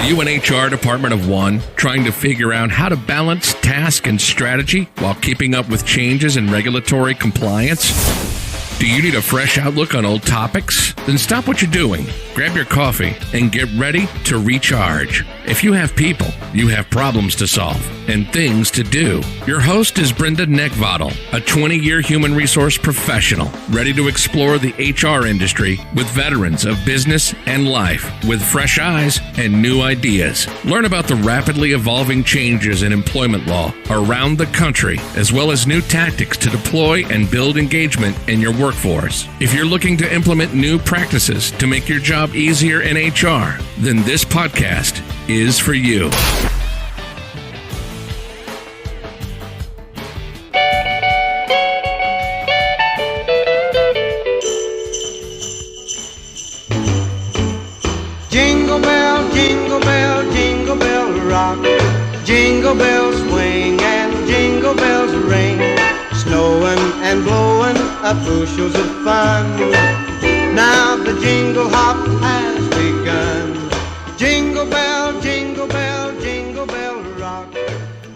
Are you an HR department of one, trying to figure out how to balance task and strategy while keeping up with changes in regulatory compliance? Do you need a fresh outlook on old topics? Then stop what you're doing, grab your coffee, and get ready to recharge. If you have people, you have problems to solve and things to do. Your host is Brenda Neckvattle, a 20-year human resource professional, ready to explore the HR industry with veterans of business and life with fresh eyes and new ideas. Learn about the rapidly evolving changes in employment law around the country, as well as new tactics to deploy and build engagement in your workforce. If you're looking to implement new practices to make your job easier in HR, then this podcast is for you. Jingle bell, jingle bell, jingle bell rock. Jingle bells swing and jingle bells ring. Snowing and blowing up bushels of fun. Now the jingle hop has begun. Jingle bell, jingle bell, jingle bell rock.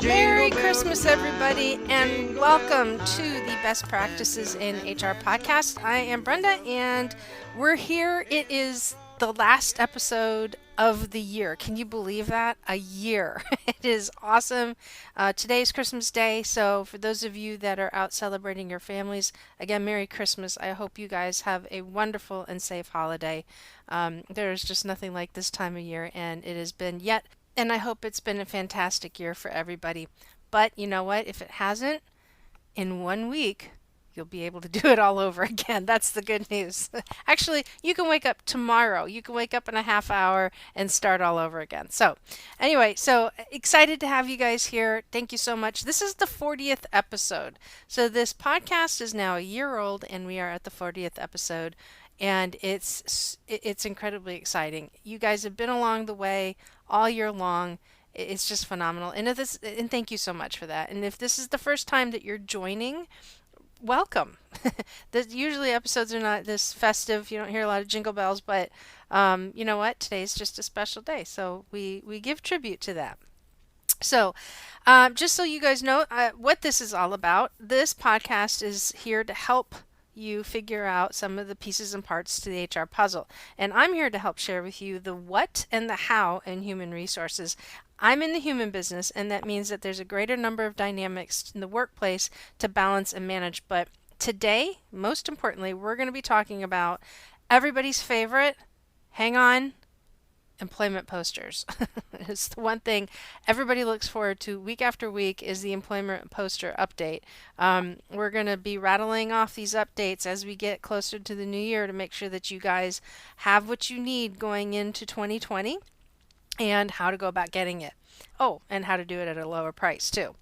Merry Christmas, everybody, and welcome to the Best Practices in HR podcast. I am Brenda, and we're here. It is the last episode of the year. Can you believe that? A year. It is awesome. Today is Christmas Day, so for those of you that are out celebrating your families, again, Merry Christmas. I hope you guys have a wonderful and safe holiday. There's just nothing like this time of year, and it has been yet, and I hope it's been a fantastic year for everybody. But you know what? If it hasn't, in 1 week, you'll be able to do it all over again. That's the good news. Actually, you can wake up tomorrow. You can wake up in a half hour and start all over again. So anyway, so excited to have you guys here. Thank you so much. This is the 40th episode. So this podcast is now a year old, and we are at the 40th episode. And it's incredibly exciting. You guys have been along the way all year long. It's just phenomenal. And thank you so much for that. And if this is the first time that you're joining, welcome. Usually episodes are not this festive. You don't hear a lot of jingle bells, but you know what? Today's just a special day, so we give tribute to that. So just so you guys know what this is all about, this podcast is here to help you figure out some of the pieces and parts to the HR puzzle. And I'm here to help share with you the what and the how in human resources. I'm in the human business, and that means that there's a greater number of dynamics in the workplace to balance and manage. But today, most importantly, we're going to be talking about everybody's favorite, hang on, employment posters. It's the one thing everybody looks forward to week after week is the employment poster update. We're going to be rattling off these updates as we get closer to the new year to make sure that you guys have what you need going into 2020 and how to go about getting it. Oh, and how to do it at a lower price too.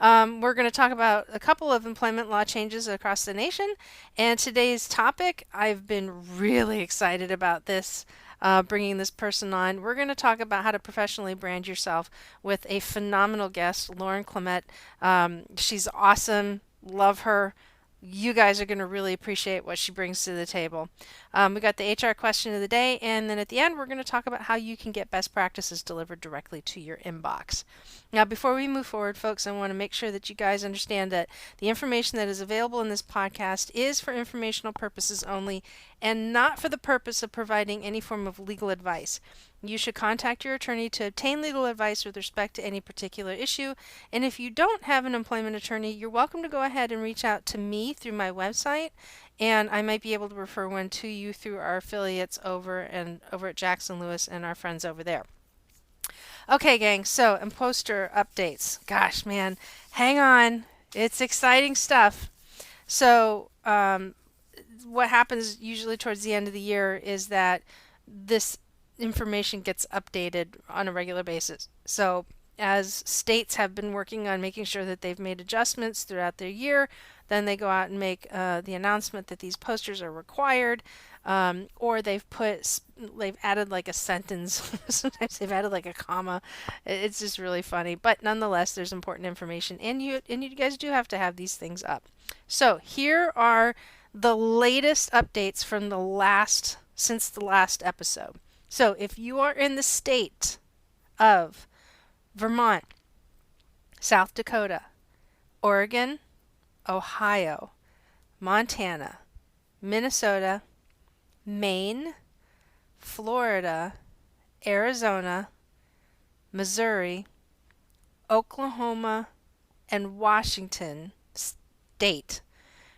We're going to talk about a couple of employment law changes across the nation. And today's topic, I've been really excited about this. Bringing this person on. We're going to talk about how to professionally brand yourself with a phenomenal guest, Lauren Clemett. She's awesome. Love her. You guys are going to really appreciate what she brings to the table. We got the HR question of the day, and then at the end, we're going to talk about how you can get best practices delivered directly to your inbox. Now, before we move forward, folks, I want to make sure that you guys understand that the information that is available in this podcast is for informational purposes only and not for the purpose of providing any form of legal advice. You should contact your attorney to obtain legal advice with respect to any particular issue. And if you don't have an employment attorney, you're welcome to go ahead and reach out to me through my website, and I might be able to refer one to you through our affiliates over at Jackson Lewis and our friends over there. Okay, gang, so poster updates. Gosh, man, hang on. It's exciting stuff. So what happens usually towards the end of the year is that this information gets updated on a regular basis. So as states have been working on making sure that they've made adjustments throughout their year, then they go out and make the announcement that these posters are required, or they've added like a sentence. Sometimes they've added like a comma. It's just really funny. But nonetheless, there's important information, and you guys do have to have these things up. So here are the latest updates from since the last episode. So if you are in the state of Vermont, South Dakota, Oregon, Ohio, Montana, Minnesota, Maine, Florida, Arizona, Missouri, Oklahoma, and Washington State.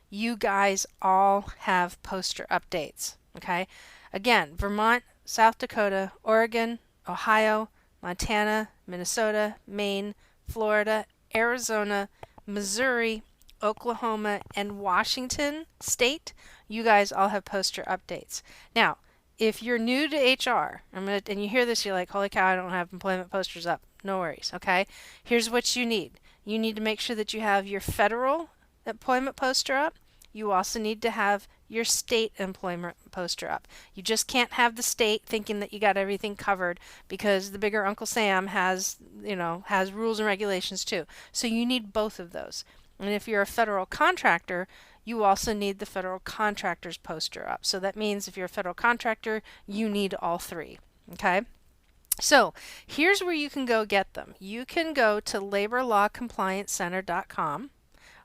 You guys all have poster updates, okay? Again, Vermont, South Dakota, Oregon, Ohio, Montana, Minnesota, Maine, Florida, Arizona, Missouri, Oklahoma, and Washington State. You guys all have poster updates. Now, if you're new to HR, and you hear this, you're like, holy cow, I don't have employment posters up. No worries, okay? Here's what you need. You need to make sure that you have your federal employment poster up. You also need to have your state employment poster up. You just can't have the state thinking that you got everything covered, because the bigger Uncle Sam has rules and regulations too. So you need both of those. And if you're a federal contractor, you also need the federal contractor's poster up. So that means if you're a federal contractor, you need all three. Okay? So here's where you can go get them. You can go to laborlawcompliancecenter.com,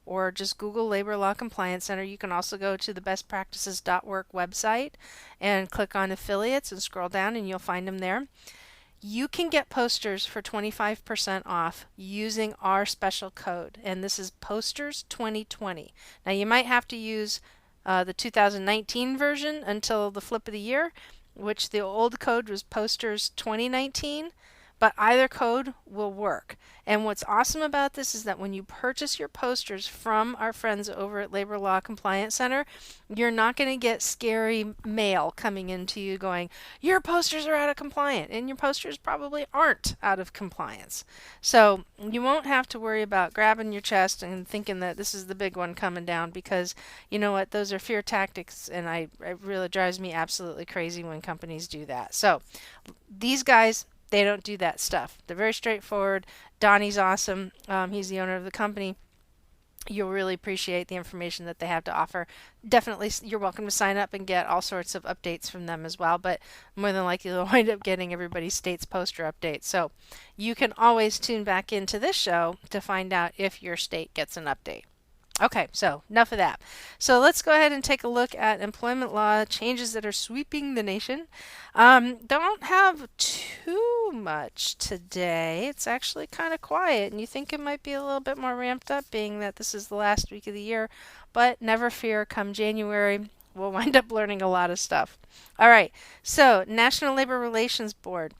or just Google Labor Law Compliance Center. You can also go to the bestpractices.work website and click on affiliates and scroll down, and you'll find them there. You can get posters for 25% off using our special code, and this is Posters 2020. Now you might have to use the 2019 version until the flip of the year, which the old code was Posters 2019, but either code will work. And what's awesome about this is that when you purchase your posters from our friends over at Labor Law Compliance Center, you're not going to get scary mail coming into you going, your posters are out of compliance, and your posters probably aren't out of compliance. So you won't have to worry about grabbing your chest and thinking that this is the big one coming down, because you know what, those are fear tactics, and it really drives me absolutely crazy when companies do that. So these guys, they don't do that stuff. They're very straightforward. Donnie's awesome. He's the owner of the company. You'll really appreciate the information that they have to offer. Definitely, you're welcome to sign up and get all sorts of updates from them as well, but more than likely you'll wind up getting everybody's state's poster updates. So you can always tune back into this show to find out if your state gets an update. Okay, so enough of that. So let's go ahead and take a look at employment law changes that are sweeping the nation. Don't have too much today. It's actually kind of quiet, and you think it might be a little bit more ramped up, being that this is the last week of the year. But never fear, come January, we'll wind up learning a lot of stuff. All right, so National Labor Relations Board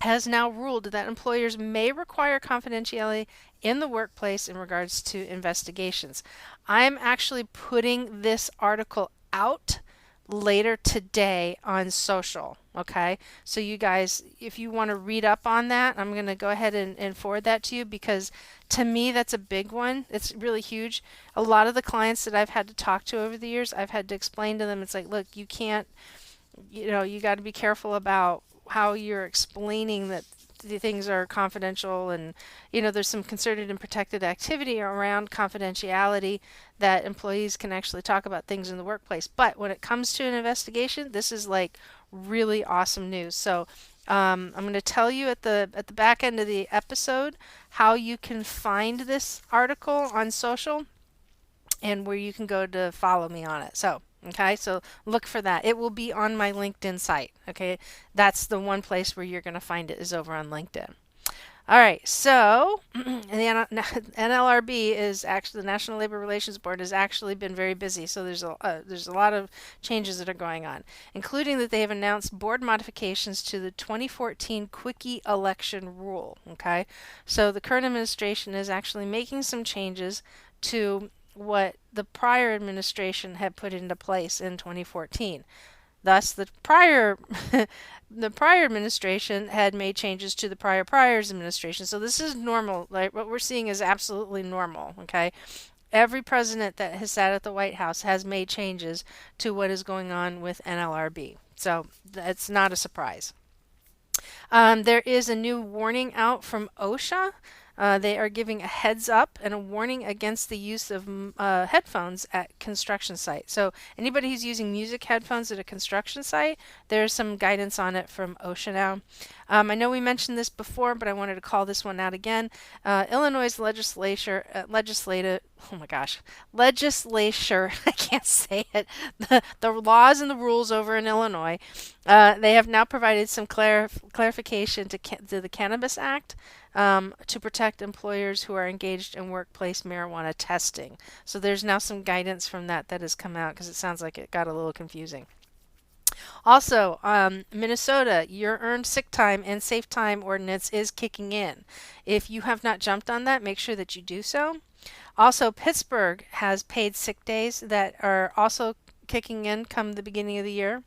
has now ruled that employers may require confidentiality in the workplace in regards to investigations. I'm actually putting this article out later today on social, okay? So you guys, if you want to read up on that, I'm going to go ahead and forward that to you, because to me that's a big one. It's really huge. A lot of the clients that I've had to talk to over the years, I've had to explain to them, it's like, look, you can't, you got to be careful about how you're explaining that the things are confidential, and there's some concerted and protected activity around confidentiality, that employees can actually talk about things in the workplace. But when it comes to an investigation, this is like really awesome news. So I'm going to tell you at the back end of the episode how you can find this article on social and where you can go to follow me on it. So okay, so look for that. It will be on my LinkedIn site. Okay, that's the one place where you're going to find it, is over on LinkedIn. All right, so the NLRB is actually, the National Labor Relations Board, has actually been very busy. So there's a lot of changes that are going on, including that they have announced board modifications to the 2014 Quickie election rule. Okay, so the current administration is actually making some changes to what the prior administration had put into place in 2014. Thus, the prior administration had made changes to the prior's administration. So this is normal. Like, what we're seeing is absolutely normal. Okay, every president that has sat at the White House has made changes to what is going on with NLRB. So it's not a surprise. There is a new warning out from OSHA. They are giving a heads up and a warning against the use of headphones at construction sites. So anybody who's using music headphones at a construction site, there's some guidance on it from OSHA now. I know we mentioned this before, but I wanted to call this one out again. Illinois oh my gosh, legislature, I can't say it, the laws and the rules over in Illinois, they have now provided some clarification to the Cannabis Act to protect employers who are engaged in workplace marijuana testing. So there's now some guidance from that has come out because it sounds like it got a little confusing. Also, Minnesota, your earned sick time and safe time ordinance is kicking in. If you have not jumped on that, make sure that you do so. Also, Pittsburgh has paid sick days that are also kicking in come the beginning of the year.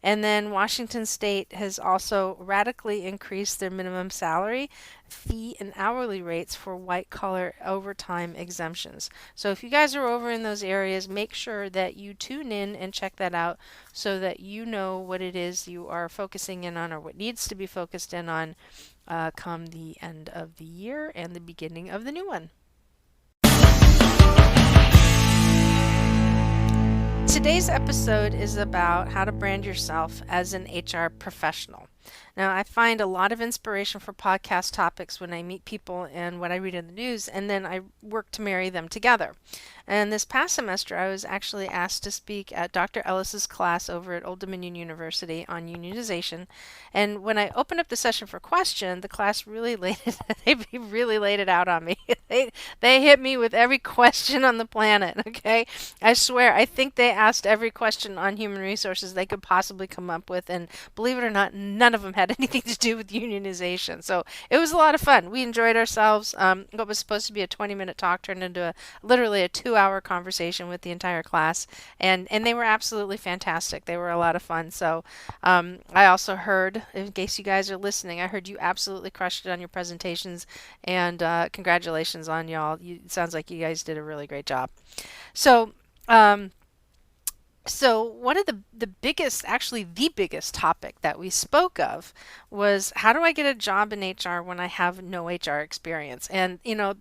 And then Washington State has also radically increased their minimum salary, fee, and hourly rates for white-collar overtime exemptions. So if you guys are over in those areas, make sure that you tune in and check that out so that you know what it is you are focusing in on or what needs to be focused in on come the end of the year and the beginning of the new one. Today's episode is about how to brand yourself as an HR professional. Now, I find a lot of inspiration for podcast topics when I meet people and what I read in the news, and then I work to marry them together. And this past semester, I was actually asked to speak at Dr. Ellis's class over at Old Dominion University on unionization. And when I opened up the session for question, the class really laid it out on me. They hit me with every question on the planet. Okay, I swear, I think they asked every question on human resources they could possibly come up with, and believe it or not, none of them had anything to do with unionization. So it was a lot of fun. We enjoyed ourselves. What was supposed to be a 20-minute talk turned into literally a 2-hour conversation with the entire class, and they were absolutely fantastic. They were a lot of fun. So I also heard, in case you guys are listening, I heard you absolutely crushed it on your presentations, and congratulations on y'all. It sounds like you guys did a really great job. So one of the biggest, actually the biggest topic that we spoke of was, how do I get a job in HR when I have no HR experience? And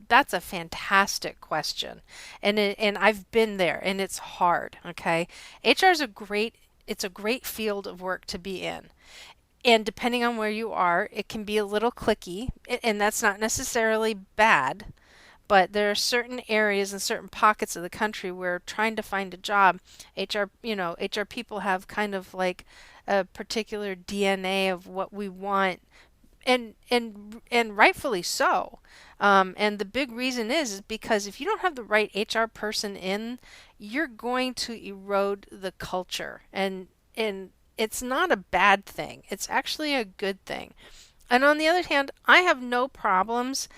that's a fantastic question, and I've been there, and it's hard. Okay, HR is a great field of work to be in. And depending on where you are, it can be a little cliquey, and that's not necessarily bad. But there are certain areas and certain pockets of the country where trying to find a job, HR people have kind of like a particular DNA of what we want, and rightfully so. And the big reason is because if you don't have the right HR person in, you're going to erode the culture, and it's not a bad thing. It's actually a good thing. And on the other hand, I have no problems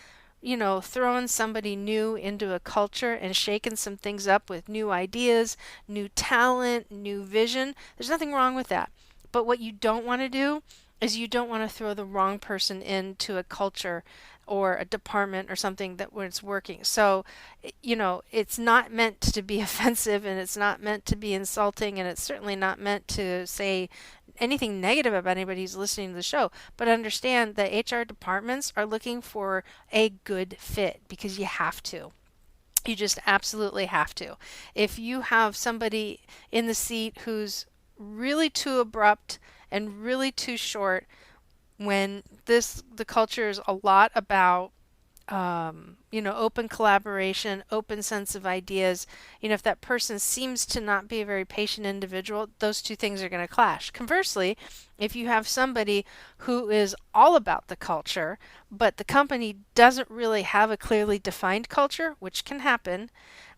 throwing somebody new into a culture and shaking some things up with new ideas, new talent, new vision. There's nothing wrong with that. But what you don't want to do is you don't want to throw the wrong person into a culture or a department or something that where it's working. So, it's not meant to be offensive, and it's not meant to be insulting, and it's certainly not meant to say anything negative about anybody who's listening to the show. But understand that HR departments are looking for a good fit, because you have to. You just absolutely have to. If you have somebody in the seat who's really too abrupt and really too short, when the culture is a lot about open collaboration, open sense of ideas, if that person seems to not be a very patient individual, those two things are going to clash. Conversely, if you have somebody who is all about the culture, but the company doesn't really have a clearly defined culture, which can happen,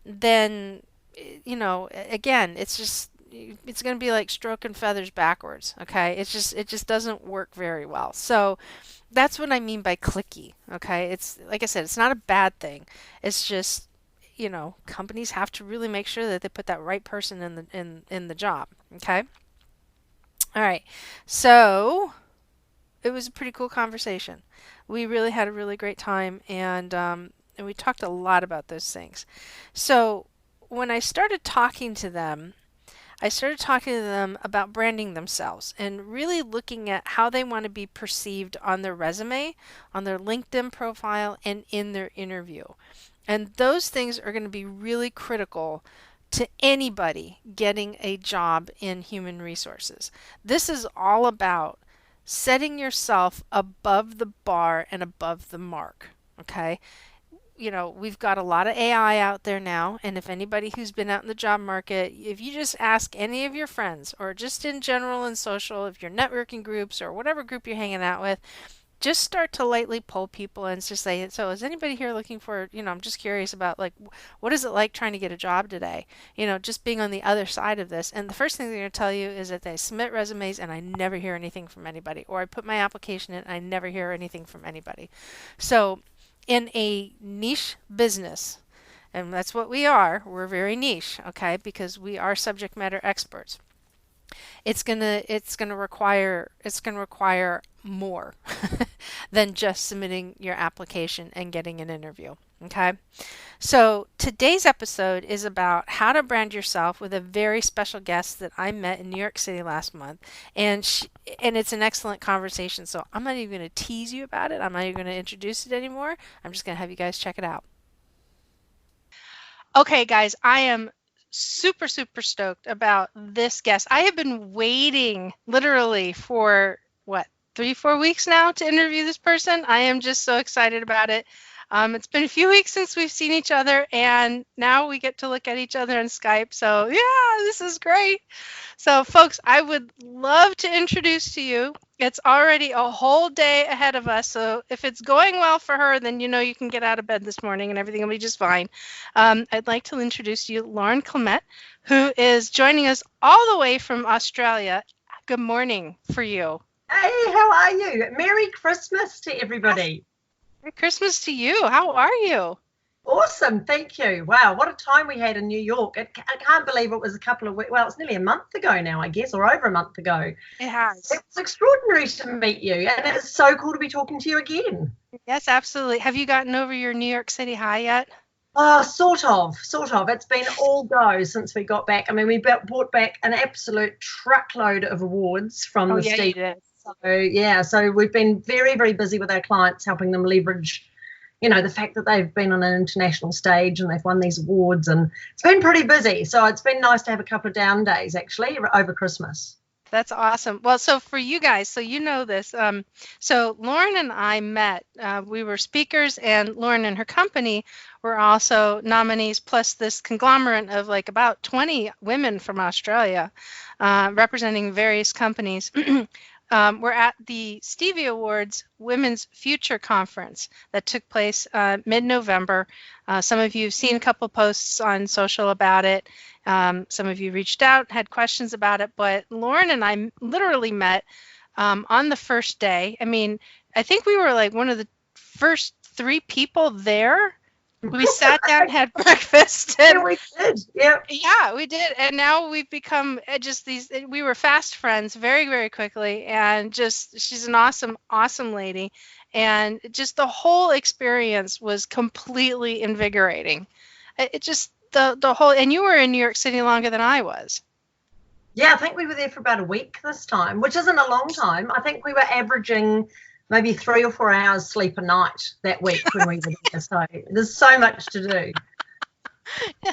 then, again, it's going to be like stroking feathers backwards. Okay, it just doesn't work very well. So that's what I mean by cliquey. Okay, it's like I said, it's not a bad thing. It's just companies have to really make sure that they put that right person in the job. Okay. All right. So it was a pretty cool conversation. We really had a really great time, and we talked a lot about those things. So when I started talking to them, I started talking to them about branding themselves and really looking at how they want to be perceived on their resume, on their LinkedIn profile, and in their interview. And those things are going to be really critical to anybody getting a job in human resources. This is all about setting yourself above the bar and above the mark. Okay? We've got a lot of AI out there now, and if anybody who's been out in the job market, if you just ask any of your friends or just in general in social, if you're networking groups or whatever group you're hanging out with, just start to lightly poll people and just say, so is anybody here looking for, I'm just curious about like, what is it like trying to get a job today? Just being on the other side of this. And the first thing they're going to tell you is that they submit resumes and I never hear anything from anybody, or I put my application in and I never hear anything from anybody. So in a niche business, and that's what we're very niche, okay, because we are subject matter experts. It's gonna require more than just submitting your application and getting an interview. Okay, so today's episode is about how to brand yourself with a very special guest that I met in New York City last month, and it's an excellent conversation. So I'm not even going to tease you about it. I'm not even going to introduce it anymore. I'm just going to have you guys check it out. Okay, guys, I am super, super stoked about this guest. I have been waiting literally for 3-4 weeks now to interview this person. I am just so excited about it. It's been a few weeks since we've seen each other, and now we get to look at each other on Skype. So yeah, this is great. So folks, I would love to introduce to you. It's already a whole day ahead of us. So if it's going well for her, then you can get out of bed this morning and everything will be just fine. I'd like to introduce you, Lauren Clemett, who is joining us all the way from Australia. Good morning for you. Hey, how are you? Merry Christmas to everybody. Merry Christmas to you. How are you? Awesome, thank you. Wow, what a time we had in New York. I can't believe it was a couple of weeks, well, it's nearly a month ago now, I guess, or over a month ago. It has. It was extraordinary to meet you, and it's so cool to be talking to you again. Yes, absolutely. Have you gotten over your New York City high yet? Sort of. It's been all go since we got back. I mean, we brought back an absolute truckload of awards from the Steve. You did. So we've been very, very busy with our clients, helping them leverage, the fact that they've been on an international stage and they've won these awards, and it's been pretty busy. So it's been nice to have a couple of down days actually over Christmas. That's awesome. Well, so for you guys, so you know this. So Lauren and I met. We were speakers, and Lauren and her company were also nominees, plus this conglomerate of like about 20 women from Australia representing various companies. We're at the Stevie Awards Women's Future Conference that took place mid-November. Some of you have seen a couple posts on social about it. Some of you reached out, had questions about it, but Lauren and I literally met on the first day. I mean, I think we were like one of the first 3 people there. We sat down, had breakfast. And, yeah, we did. Yep. Yeah, we did. And now we've become just we were fast friends very, very quickly. And she's an awesome, awesome lady. And just the whole experience was completely invigorating. It just, the whole, and you were in New York City longer than I was. Yeah, I think we were there for about a week this time, which isn't a long time. I think we were averaging maybe 3 or 4 hours sleep a night that week when we were there. So there's so much to do.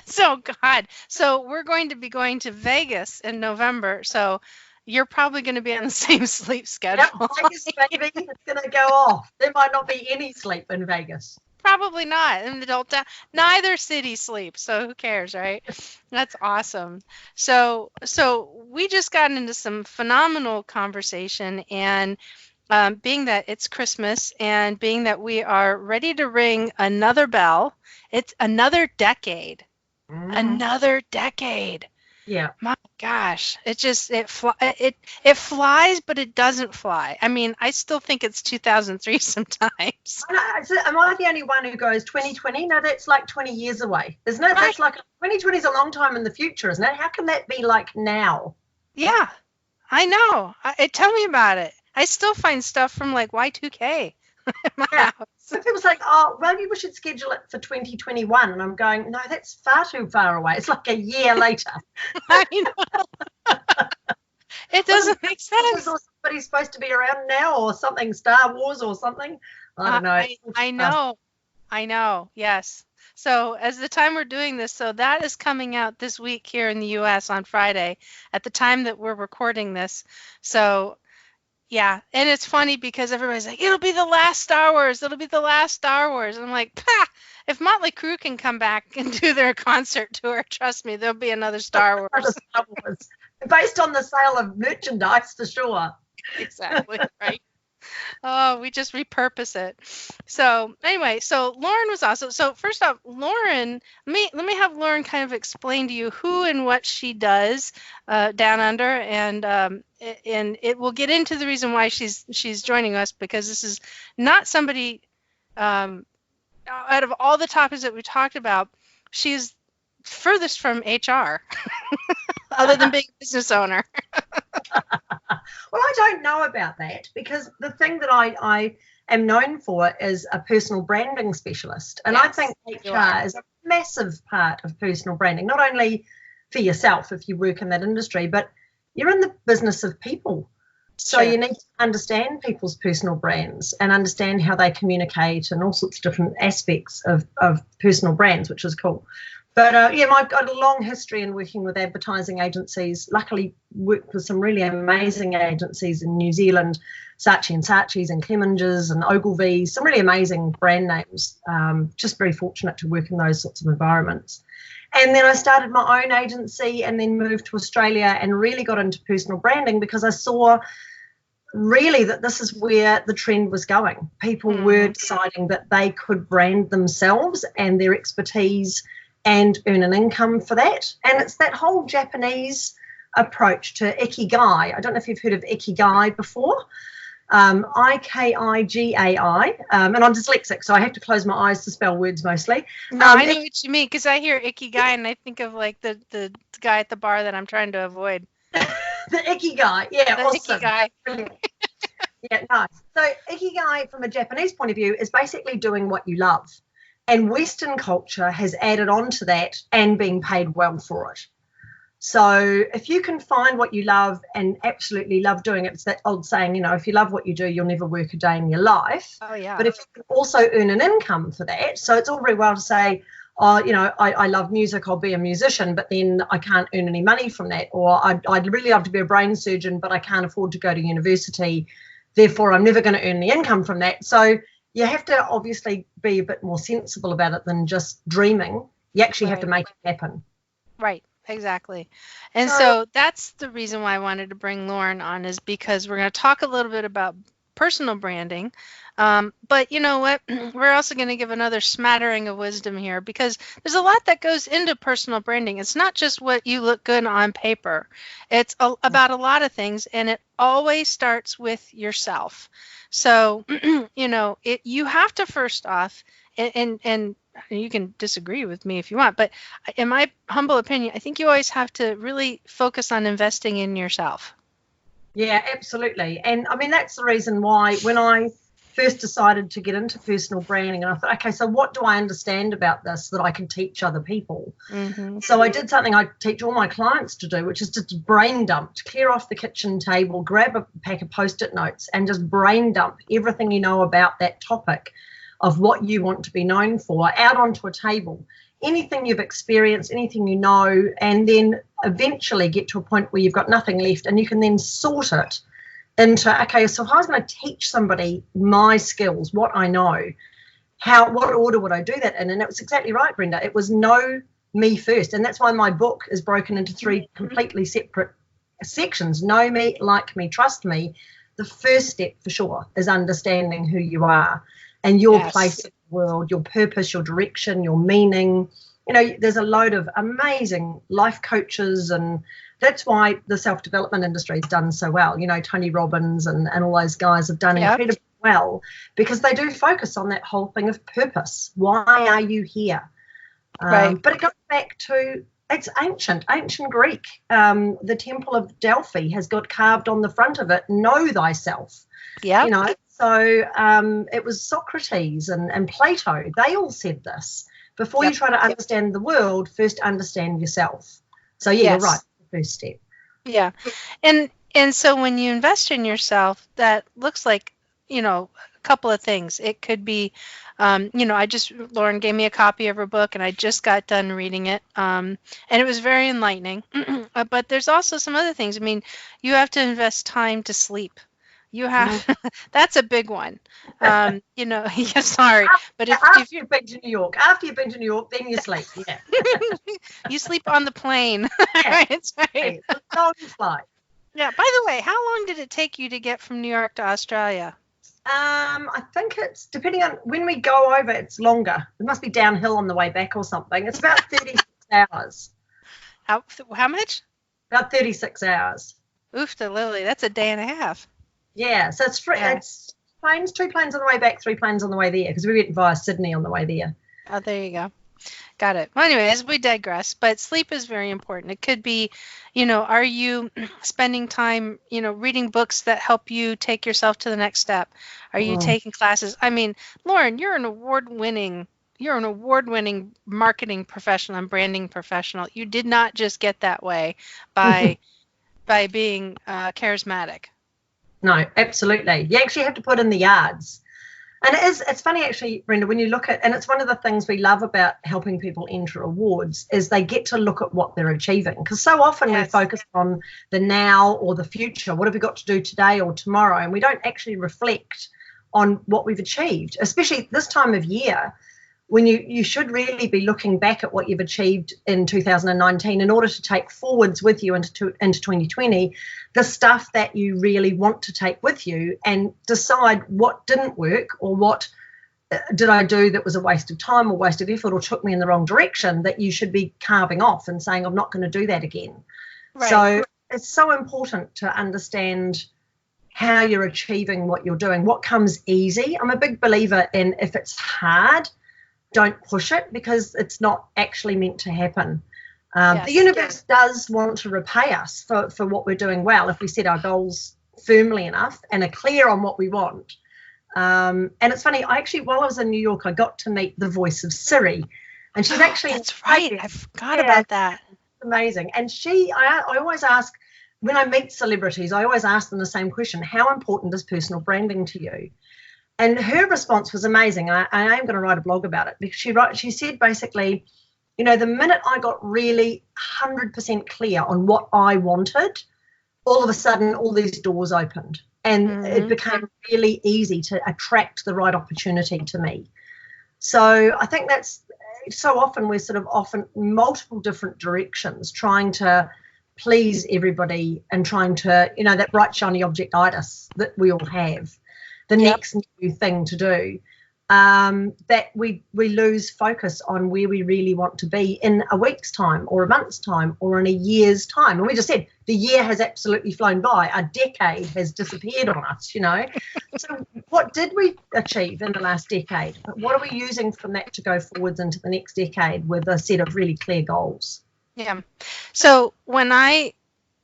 So God. So we're going to be going to Vegas in November. So you're probably going to be on the same sleep schedule. Yep, Vegas, baby, it's going to go off. There might not be any sleep in Vegas. Probably not. And neither city sleeps, so who cares, right? That's awesome. So we just got into some phenomenal conversation, and being that it's Christmas and being that we are ready to ring another bell, it's another decade. Another decade. Yeah. My gosh, it flies, but it doesn't fly. I mean, I still think it's 2003 sometimes. Am I the only one who goes 2020? No, that's like 20 years away, isn't it? Right. That's like 2020 is a long time in the future, isn't it? How can that be like now? Yeah, I know. Tell me about it. I still find stuff from like Y2K. in my Yeah. house. So people say, oh, maybe we should schedule it for 2021. And I'm going, no, that's far too far away. It's like a year later. I know. It doesn't make sense. Or somebody's supposed to be around now or something, Star Wars or something. I don't know. I know. Yes. So as the time we're doing this, so that is coming out this week here in the U.S. on Friday at the time that we're recording this. So yeah, and it's funny because everybody's like, it'll be the last Star Wars. It'll be the last Star Wars. And I'm like, pah, if Motley Crue can come back and do their concert tour, trust me, there'll be another Star Wars. Star Wars. Based on the sale of merchandise, for sure. Exactly, right. Oh, we just repurpose it. So anyway, so Lauren was also, so first off, Lauren, let me have Lauren kind of explain to you who and what she does down under, and it will get into the reason why she's joining us, because this is not somebody, out of all the topics that we talked about, she's furthest from HR, other than being a business owner. Well, I don't know about that, because the thing that I am known for is a personal branding specialist. And I think HR is a massive part of personal branding, not only for yourself if you work in that industry, but you're in the business of people. So you need to understand people's personal brands and understand how they communicate and all sorts of different aspects of personal brands, which is cool. But I've got a long history in working with advertising agencies. Luckily, worked with some really amazing agencies in New Zealand, Saatchi and Saatchi's and Clemenges and Ogilvy's, some really amazing brand names. Just very fortunate to work in those sorts of environments. And then I started my own agency and then moved to Australia and really got into personal branding because I saw really that this is where the trend was going. People were deciding that they could brand themselves and their expertise and earn an income for that. And it's that whole Japanese approach to ikigai. I don't know if you've heard of ikigai before. Ikigai. And I'm dyslexic, so I have to close my eyes to spell words mostly. No, I know what you mean, because I hear ikigai and I think of like the guy at the bar that I'm trying to avoid. The ikigai. Yeah, the awesome. Ikigai. Yeah, nice. So ikigai from a Japanese point of view is basically doing what you love. And Western culture has added on to that and being paid well for it. So if you can find what you love and absolutely love doing it, it's that old saying, if you love what you do, you'll never work a day in your life. Oh, yeah. But if you can also earn an income for that, so it's all very well to say, I love music, I'll be a musician, but then I can't earn any money from that. Or I'd really love to be a brain surgeon, but I can't afford to go to university. Therefore, I'm never going to earn the income from that. So you have to obviously be a bit more sensible about it than just dreaming. You actually have to make it happen. Right, exactly. And so that's the reason why I wanted to bring Lauren on, is because we're going to talk a little bit about personal branding. But you know what? We're also going to give another smattering of wisdom here, because there's a lot that goes into personal branding. It's not just what you look good on paper. It's about a lot of things, and it always starts with yourself. So, you have to first off, and you can disagree with me if you want, but in my humble opinion, I think you always have to really focus on investing in yourself. Yeah, absolutely. And I mean, that's the reason why when I first decided to get into personal branding, and I thought, okay, so what do I understand about this that I can teach other people? Mm-hmm. So I did something I teach all my clients to do, which is just brain dump, to clear off the kitchen table, grab a pack of Post-it notes and just brain dump everything you know about that topic of what you want to be known for out onto a table. Anything you've experienced, anything you know, and then eventually get to a point where you've got nothing left, and you can then sort it into, okay, so if I was going to teach somebody my skills, what I know, what order would I do that in? And it was exactly right, Brenda. It was know me first. And that's why my book is broken into 3 completely separate sections. Know me, like me, trust me. The first step for sure is understanding who you are and your place in the world, your purpose, your direction, your meaning. There's a load of amazing life coaches, and that's why the self-development industry has done so well. Tony Robbins and all those guys have done incredibly well, because they do focus on that whole thing of purpose. Why are you here? Right. But it goes back to, it's ancient Greek. The Temple of Delphi has got carved on the front of it, know thyself. Yeah. So it was Socrates and Plato. They all said this. Before you try to understand the world, first understand yourself. So yeah, you're right. The first step. Yeah. And so when you invest in yourself, that looks like, a couple of things. It could be, Lauren gave me a copy of her book and I just got done reading it. And it was very enlightening. But there's also some other things. I mean, you have to invest time to sleep. You have, that's a big one. Yeah, sorry. But if you've been to New York, then you sleep. Yeah. You sleep on the plane. Yeah. That's right. Long flight. Yeah. By the way, how long did it take you to get from New York to Australia? I think it's, depending on when we go over, it's longer. It must be downhill on the way back or something. It's about 36 hours. How much? About 36 hours. Oof, the Lily. That's a day and a half. Yeah, so it's free. Yeah. It's planes, 2 planes on the way back, 3 planes on the way there, because we went via Sydney on the way there. Oh, there you go. Got it. Well, anyways, we digress, but sleep is very important. It could be, are you spending time, reading books that help you take yourself to the next step? Are you taking classes? I mean, Lauren, you're an award-winning marketing professional and branding professional. You did not just get that way by being charismatic. No, absolutely. You actually have to put in the yards. And it's funny actually, Brenda, when you look at, and it's one of the things we love about helping people enter awards, is they get to look at what they're achieving. Because so often we're focused on the now or the future. What have we got to do today or tomorrow? And we don't actually reflect on what we've achieved, especially this time of year, when you should really be looking back at what you've achieved in 2019 in order to take forwards with you into 2020, the stuff that you really want to take with you, and decide what didn't work or what did I do that was a waste of time or waste of effort or took me in the wrong direction, that you should be carving off and saying, I'm not going to do that again. Right. So it's so important to understand how you're achieving what you're doing, what comes easy. I'm a big believer in, if it's hard, don't push it, because it's not actually meant to happen. The universe does want to repay us for what we're doing well if we set our goals firmly enough and are clear on what we want. And it's funny, while I was in New York, I got to meet the voice of Siri, and she's actually that's right. I forgot about that. Amazing. And I always ask, when I meet celebrities, I always ask them the same question: how important is personal branding to you? And her response was amazing. I am going to write a blog about it, because she said basically, the minute I got really 100% clear on what I wanted, all of a sudden all these doors opened, and it became really easy to attract the right opportunity to me. So I think that's so often we're sort of often multiple different directions trying to please everybody and trying to, that bright shiny objectitis that we all have. The next new thing to do, that we lose focus on where we really want to be in a week's time or a month's time or in a year's time. And we just said the year has absolutely flown by. A decade has disappeared on us, So what did we achieve in the last decade? What are we using from that to go forwards into the next decade with a set of really clear goals? Yeah. So when I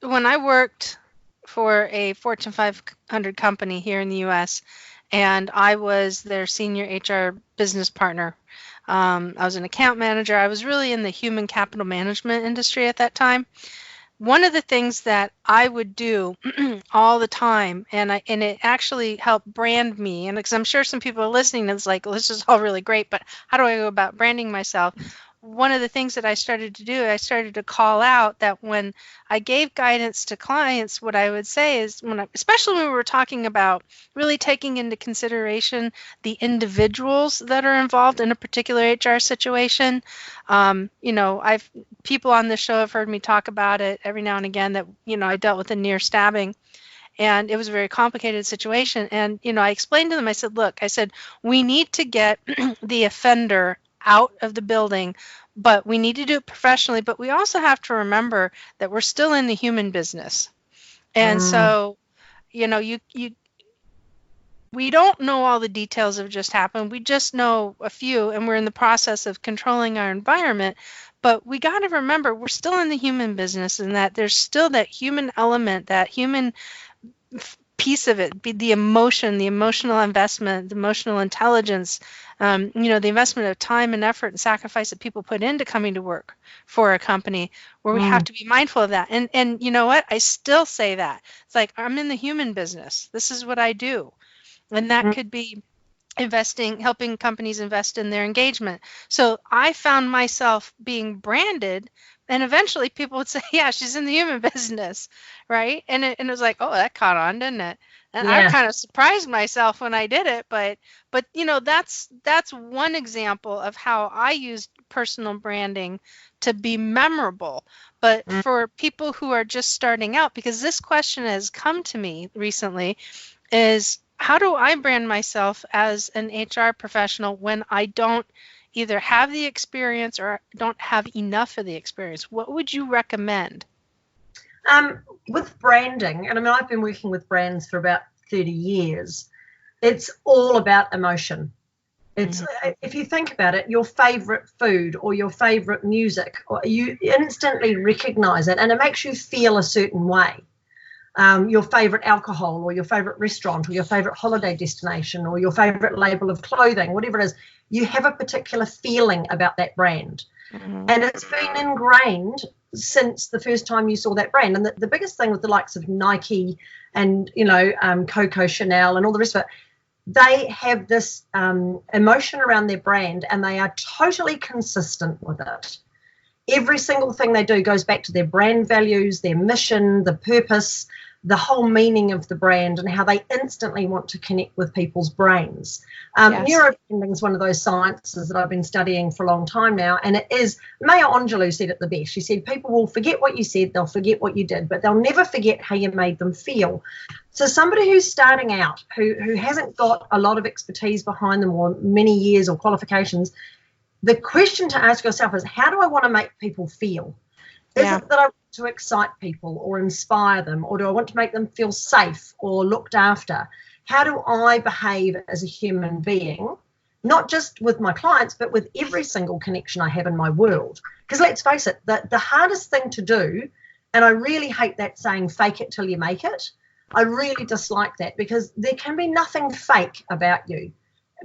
worked for a Fortune 500 company here in the U.S., and I was their senior HR business partner. I was an account manager. I was really in the human capital management industry at that time. One of the things that I would do all the time, and it actually helped brand me, and because I'm sure some people are listening, and it's like, well, this is all really great, but how do I go about branding myself? One of the things that I started to do, I started to call out that when I gave guidance to clients, what I would say is, especially when we were talking about really taking into consideration the individuals that are involved in a particular HR situation. People on this show have heard me talk about it every now and again, that, I dealt with a near stabbing. And it was a very complicated situation. And, I explained to them, I said, we need to get the offender out of the building, but we need to do it professionally. But we also have to remember that we're still in the human business. And so, we don't know all the details of just happened. We just know a few, and we're in the process of controlling our environment. But we got to remember we're still in the human business, and that there's still that human element, that human piece of it, be the emotion, the emotional investment, the emotional intelligence, the investment of time and effort and sacrifice that people put into coming to work for a company, where we have to be mindful of that. And you know what? I still say that. It's like, I'm in the human business. This is what I do. And that could be helping companies invest in their engagement. So I found myself being branded, and eventually people would say, yeah, she's in the human business, right? And it was like, oh, that caught on, didn't it? And I kind of surprised myself when I did it, but that's one example of how I used personal branding to be memorable. But for people who are just starting out, because this question has come to me recently, is how do I brand myself as an HR professional when I don't either have the experience or don't have enough of the experience? What would you recommend? With branding, and I mean, I've been working with brands for about 30 years, it's all about emotion. It's if you think about it, your favorite food or your favorite music, or you instantly recognize it, and it makes you feel a certain way. Your favorite alcohol or your favorite restaurant or your favorite holiday destination or your favorite label of clothing, whatever it is, you have a particular feeling about that brand. And it's been ingrained since the first time you saw that brand. And the biggest thing with the likes of Nike and, Coco Chanel and all the rest of it, they have this emotion around their brand, and they are totally consistent with it. Every single thing they do goes back to their brand values, their mission, the purpose, the whole meaning of the brand, and how they instantly want to connect with people's brains. Neurobranding is one of those sciences that I've been studying for a long time now, and it is, Maya Angelou said it the best. She said, people will forget what you said, they'll forget what you did, but they'll never forget how you made them feel. So somebody who's starting out, who hasn't got a lot of expertise behind them or many years or qualifications, the question to ask yourself is, how do I want to make people feel? Is it that I want to excite people or inspire them, or do I want to make them feel safe or looked after? How do I behave as a human being, not just with my clients, but with every single connection I have in my world? Because let's face it, the hardest thing to do, and I really hate that saying, fake it till you make it. I really dislike that, because there can be nothing fake about you,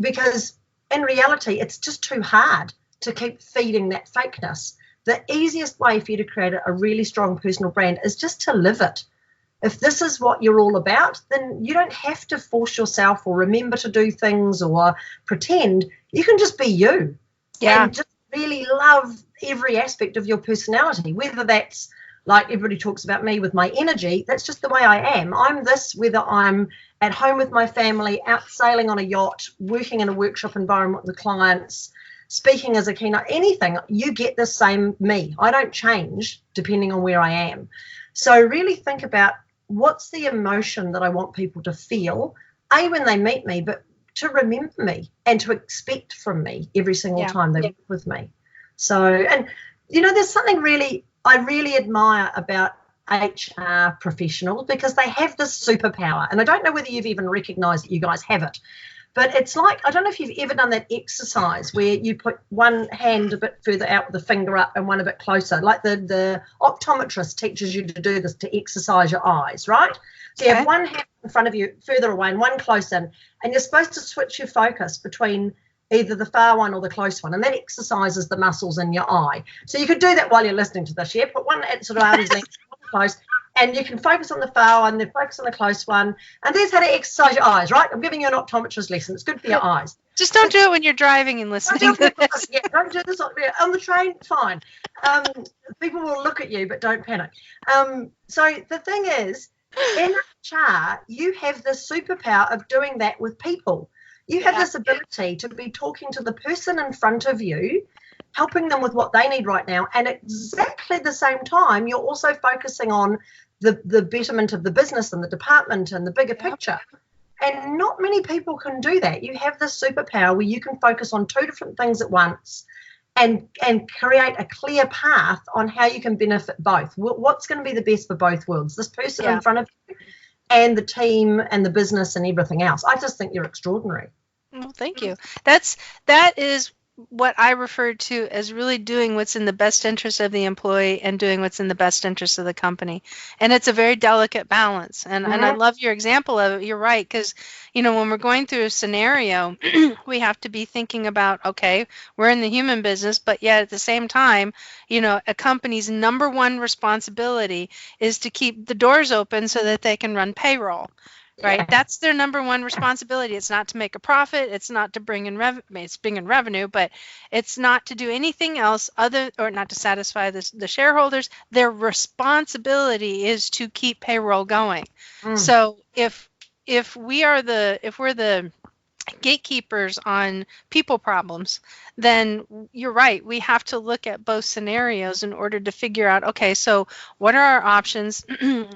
because in reality, it's just too hard to keep feeding that fakeness. The easiest way for you to create a really strong personal brand is just to live it. If this is what you're all about, then you don't have to force yourself or remember to do things or pretend. You can just be you. And just really love every aspect of your personality, whether that's like everybody talks about me with my energy. That's just the way I am. I'm this, whether I'm at home with my family, out sailing on a yacht, working in a workshop environment with clients, speaking as a keynote, anything, you get the same me. I don't change depending on where I am. So really think about, what's the emotion that I want people to feel, when they meet me, but to remember me and to expect from me every single time they work with me. So, and, there's something I really admire about HR professionals, because they have this superpower, and I don't know whether you've even recognized that you guys have it, but it's like, I don't know if you've ever done that exercise where you put one hand a bit further out with the finger up and one a bit closer, like the optometrist teaches you to do this to exercise your eyes, right? So you have one hand in front of you further away and one close in, and you're supposed to switch your focus between either the far one or the close one, and that exercises the muscles in your eye. So you could do that while you're listening to this. Put one at sort of arm's length close, and you can focus on the far one, then focus on the close one, and there's how to exercise your eyes, right? I'm giving you an optometrist lesson. It's good for your eyes. Just don't do it when you're driving and listening to this. Don't do this on the train. Fine. People will look at you, but don't panic. So the thing is, in HR, you have the superpower of doing that with people. You have this ability to be talking to the person in front of you, helping them with what they need right now, and at exactly the same time, you're also focusing on the betterment of the business and the department and the bigger picture. And not many people can do that. You have this superpower where you can focus on two different things at once and create a clear path on how you can benefit both. What's going to be the best for both worlds, this person in front of you and the team and the business and everything else. I just think you're extraordinary. Well, thank you. That is what I refer to as really doing what's in the best interest of the employee and doing what's in the best interest of the company. And it's a very delicate balance. And I love your example of it. You're right, because, when we're going through a scenario, we have to be thinking about, okay, we're in the human business, but yet at the same time, a company's number one responsibility is to keep the doors open so that they can run payroll. Right. Yeah. That's their number one responsibility. It's not to make a profit. It's not to bring in revenue, but it's not to do anything else or not to satisfy the shareholders. Their responsibility is to keep payroll going. So if we're the gatekeepers on people problems, then you're right. We have to look at both scenarios in order to figure out, okay, so what are our options?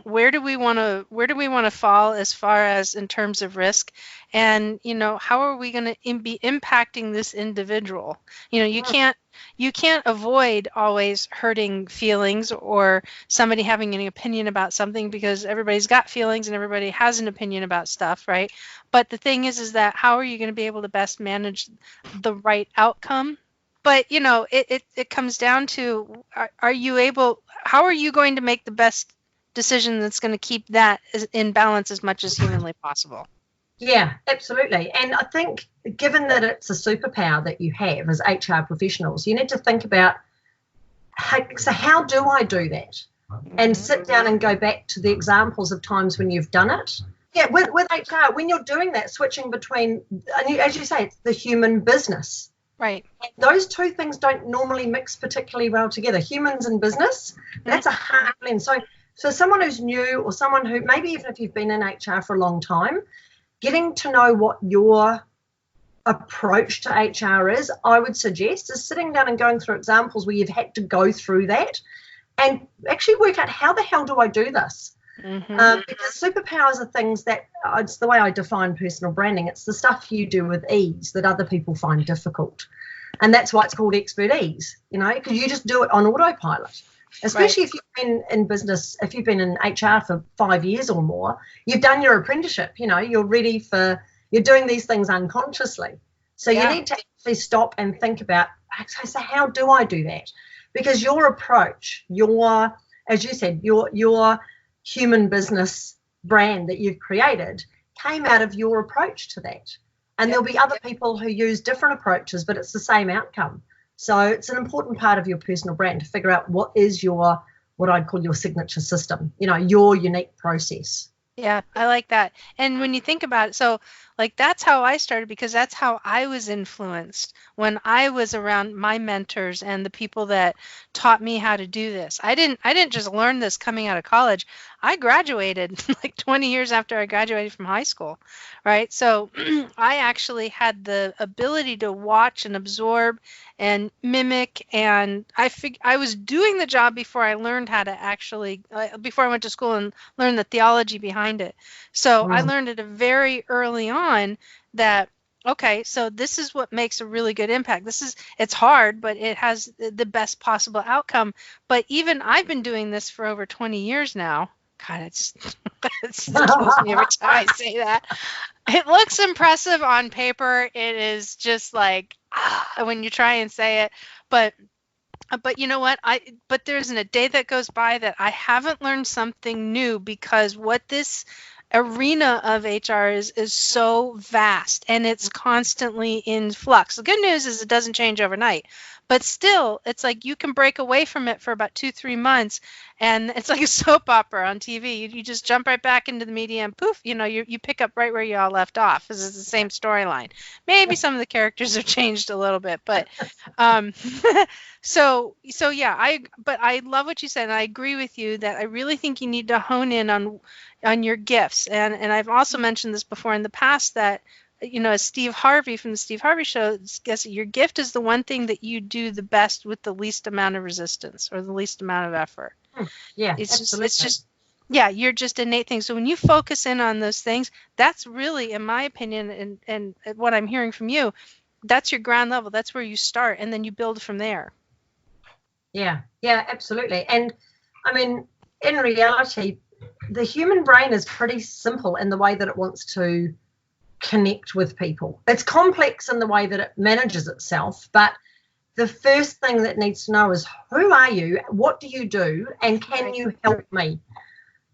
Where do we want to fall as far as in terms of risk? And, how are we going to be impacting this individual? You can't avoid always hurting feelings or somebody having an opinion about something, because everybody's got feelings and everybody has an opinion about stuff, right? But the thing is that how are you going to be able to best manage the right outcome? But, it comes down to, how are you going to make the best decision that's going to keep that in balance as much as humanly possible? Yeah, absolutely. And I think given that it's a superpower that you have as HR professionals, you need to think about, how do I do that? And sit down and go back to the examples of times when you've done it. Yeah, with HR, when you're doing that, switching between, as you say, it's the human business. Right. And those two things don't normally mix particularly well together. Humans and business, that's a hard blend. So someone who's new, or someone who, maybe even if you've been in HR for a long time, getting to know what your approach to HR is, I would suggest, is sitting down and going through examples where you've had to go through that and actually work out, how the hell do I do this? Because superpowers are things that, it's the way I define personal branding. It's the stuff you do with ease that other people find difficult. And that's why it's called expertise, because you just do it on autopilot. Especially if you've been in business, if you've been in HR for 5 years or more, you've done your apprenticeship, you're ready you're doing these things unconsciously. So you need to actually stop and think about, so how do I do that? Because your approach, as you said, your human business brand that you've created came out of your approach to that. And there'll be other people who use different approaches, but it's the same outcome. So it's an important part of your personal brand to figure out what I'd call your signature system, your unique process. Yeah, I like that. And when you think about it, so that's how I started, because that's how I was influenced when I was around my mentors and the people that taught me how to do this. I didn't just learn this coming out of college. I graduated 20 years after I graduated from high school, right? So I actually had the ability to watch and absorb and mimic, and I was doing the job before I learned how to before I went to school and learned the theology behind it. So I learned it very early on that, okay, so this is what makes a really good impact. It's hard, but it has the best possible outcome. But even I've been doing this for over 20 years now. God, it kills me every time I say that. It looks impressive on paper. It is just when you try and say it, but you know what? But there isn't a day that goes by that I haven't learned something new, because what this arena of HR is so vast and it's constantly in flux. The good news is it doesn't change overnight, but still it's you can break away from it for about 2-3 months, and it's like a soap opera on TV. You just jump right back into the media and poof, you pick up right where you all left off. This is the same storyline. Maybe some of the characters have changed a little bit, but so yeah, I love what you said, and I agree with you that I really think you need to hone in on your gifts. And I've also mentioned this before in the past that, as Steve Harvey from the Steve Harvey Show, guess your gift is the one thing that you do the best with the least amount of resistance or the least amount of effort. Yeah, absolutely. You're just innate thing. So when you focus in on those things, that's really, in my opinion, and what I'm hearing from you, that's your ground level. That's where you start, and then you build from there. Yeah, absolutely. And I mean, in reality, the human brain is pretty simple in the way that it wants to connect with people. It's complex in the way that it manages itself, but the first thing that needs to know is, who are you? What do you do? And can you help me?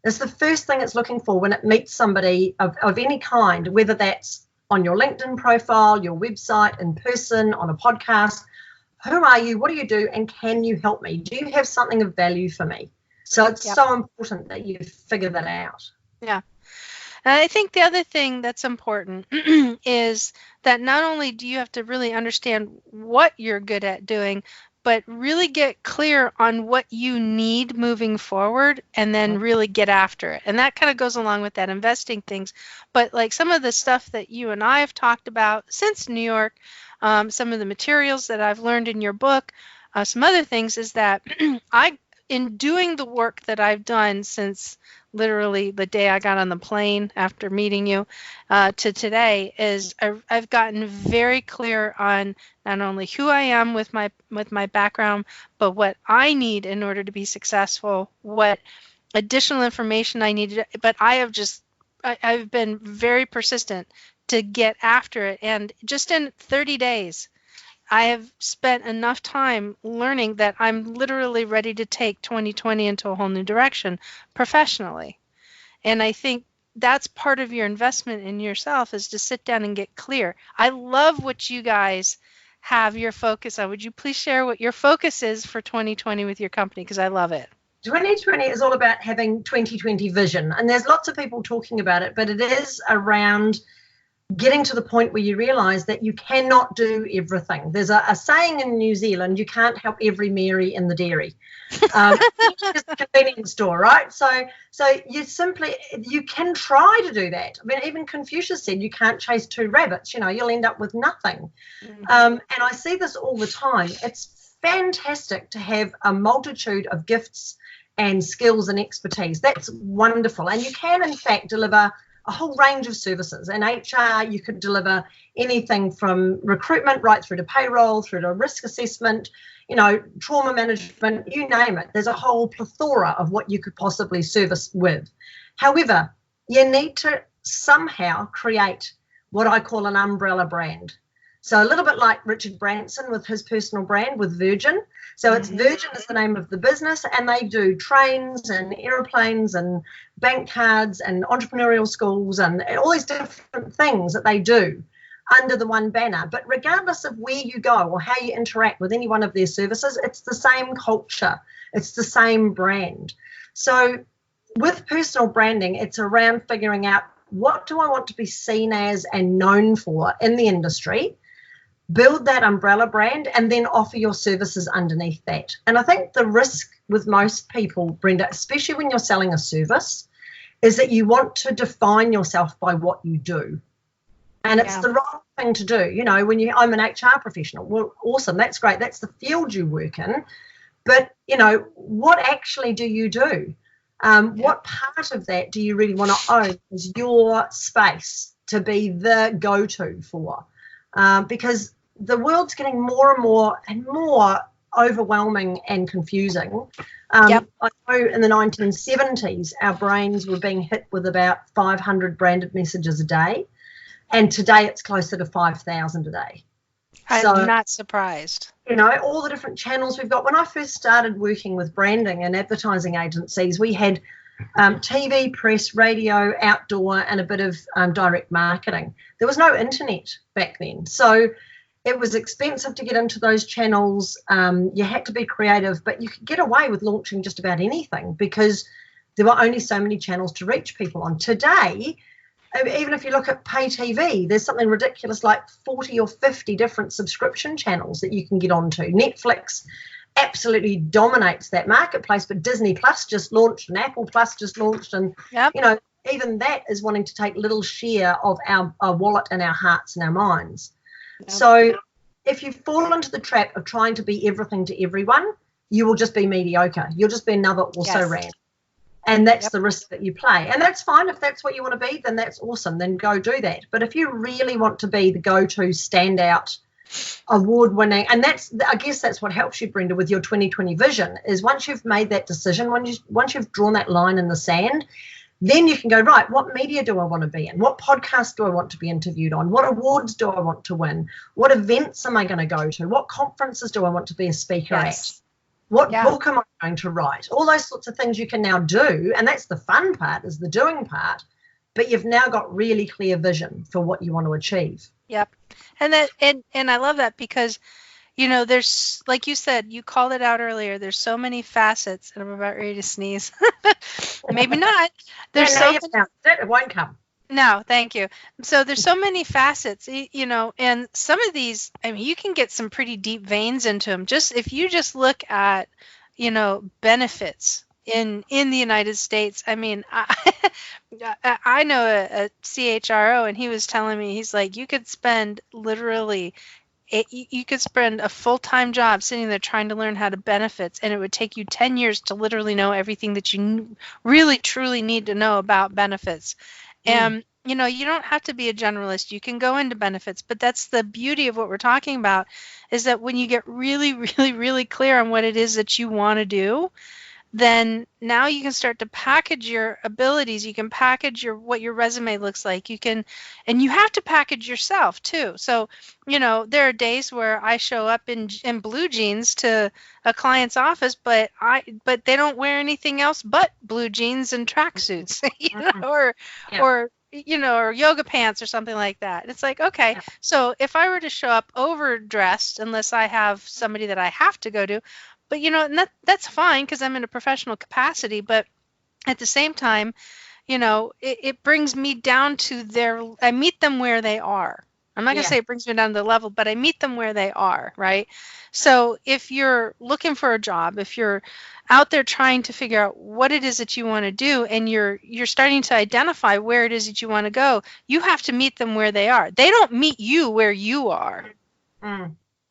It's the first thing it's looking for when it meets somebody of any kind, whether that's on your LinkedIn profile, your website, in person, on a podcast. Who are you? What do you do? And can you help me? Do you have something of value for me? So it's so important that you figure that out. Yeah. And I think the other thing that's important is that not only do you have to really understand what you're good at doing, but really get clear on what you need moving forward and then really get after it. And that kind of goes along with that investing things. But like some of the stuff that you and I have talked about since New York, some of the materials that I've learned in your book, some other things is that in doing the work that I've done since literally the day I got on the plane after meeting you to today, is I've gotten very clear on not only who I am with my background, but what I need in order to be successful, what additional information I needed. But I've been very persistent to get after it. And just in 30 days, I have spent enough time learning that I'm literally ready to take 2020 into a whole new direction professionally. And I think that's part of your investment in yourself, is to sit down and get clear. I love what you guys have your focus on. Would you please share what your focus is for 2020 with your company? Because I love it. 2020 is all about having 2020 vision. And there's lots of people talking about it, but it is around getting to the point where you realize that you cannot do everything. There's a saying in New Zealand, you can't help every Mary in the dairy. It's a convenience store, right? So you can try to do that. I mean, even Confucius said you can't chase two rabbits, you'll end up with nothing. And I see this all the time. It's fantastic to have a multitude of gifts and skills and expertise. That's wonderful. And you can, in fact, deliver a whole range of services. In HR, you could deliver anything from recruitment right through to payroll, through to risk assessment, trauma management, you name it. There's a whole plethora of what you could possibly service with. However, you need to somehow create what I call an umbrella brand. So a little bit like Richard Branson with his personal brand with Virgin. So it's Virgin is the name of the business, and they do trains and aeroplanes and bank cards and entrepreneurial schools and all these different things that they do under the one banner. But regardless of where you go or how you interact with any one of their services, it's the same culture. It's the same brand. So with personal branding, it's around figuring out, what do I want to be seen as and known for in the industry? Build that umbrella brand and then offer your services underneath that. And I think the risk with most people, Brenda, especially when you're selling a service, is that you want to define yourself by what you do. And it's the wrong thing to do. I'm an HR professional. Well, awesome. That's great. That's the field you work in. But, what actually do you do? What part of that do you really want to own as your space to be the go-to for? Because the world's getting more and more overwhelming and confusing. I know in the 1970s, our brains were being hit with about 500 branded messages a day. And today it's closer to 5,000 a day. I'm not surprised. All the different channels we've got. When I first started working with branding and advertising agencies, we had TV, press, radio, outdoor, and a bit of direct marketing. There was no internet back then. So it was expensive to get into those channels. You had to be creative, but you could get away with launching just about anything because there were only so many channels to reach people on. Today, even if you look at pay TV, there's something ridiculous like 40 or 50 different subscription channels that you can get onto. Netflix absolutely dominates that marketplace, but Disney Plus just launched and Apple Plus just launched, and even that is wanting to take little share of our wallet and our hearts and our minds. So if you fall into the trap of trying to be everything to everyone, you will just be mediocre. You'll just be another also-ran. And that's the risk that you play. And that's fine. If that's what you want to be, then that's awesome. Then go do that. But if you really want to be the go-to, standout, award-winning, and I guess that's what helps you, Brenda, with your 2020 vision, is once you've made that decision, once you've drawn that line in the sand, Then you can go, right, what media do I want to be in? What podcast do I want to be interviewed on? What awards do I want to win? What events am I going to go to? What conferences do I want to be a speaker at? What book am I going to write? All those sorts of things you can now do. And that's the fun part, is the doing part. But you've now got really clear vision for what you want to achieve. Yep. And I love that because, there's, like you said, you called it out earlier, there's so many facets, and I'm about ready to sneeze. Maybe not. There's it won't come. No, thank you. So there's so many facets, and some of these, you can get some pretty deep veins into them. If you just look at, benefits in the United States. I know a CHRO, and he was telling me, he's like, you could spend a full-time job sitting there trying to learn how to benefits, and it would take you 10 years to literally know everything that you really truly need to know about benefits. And you don't have to be a generalist. You can go into benefits, but that's the beauty of what we're talking about, is that when you get really, really, really clear on what it is that you want to do, then now you can start to package your abilities. You can package what your resume looks like. And you have to package yourself too. So, there are days where I show up in blue jeans to a client's office, but they don't wear anything else but blue jeans and tracksuits, or yoga pants or something like that. It's like, okay, so if I were to show up overdressed, unless I have somebody that I have to go to, but and that's fine because I'm in a professional capacity. But at the same time, it brings me down to I meet them where they are. I'm not going to say it brings me down to the level, but I meet them where they are, right? So if you're looking for a job, if you're out there trying to figure out what it is that you want to do, and you're starting to identify where it is that you want to go, you have to meet them where they are. They don't meet you where you are.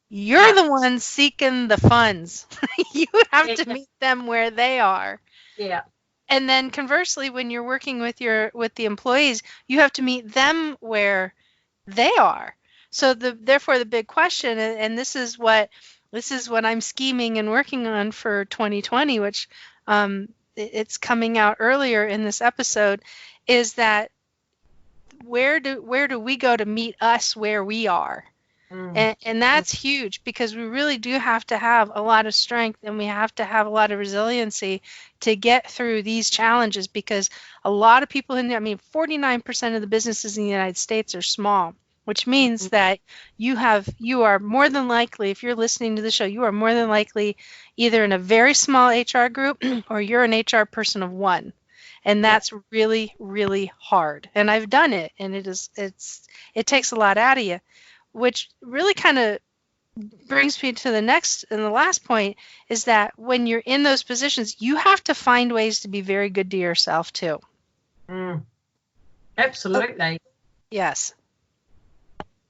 You're the one seeking the funds. You have to meet them where they are. Yeah. And then conversely, when you're working with the employees, you have to meet them where they are. So therefore the big question, and this is what I'm scheming and working on for 2020, which it's coming out earlier in this episode, is that where do we go to meet us where we are? And that's huge, because we really do have to have a lot of strength, and we have to have a lot of resiliency to get through these challenges, because a lot of people 49% of the businesses in the United States are small, which means that you are more than likely, if you're listening to the show, you are more than likely either in a very small HR group or you're an HR person of one. And that's really, really hard. And I've done it, and it takes a lot out of you. Which really kind of brings me to the next and the last point, is that when you're in those positions, you have to find ways to be very good to yourself too. Absolutely. Yes.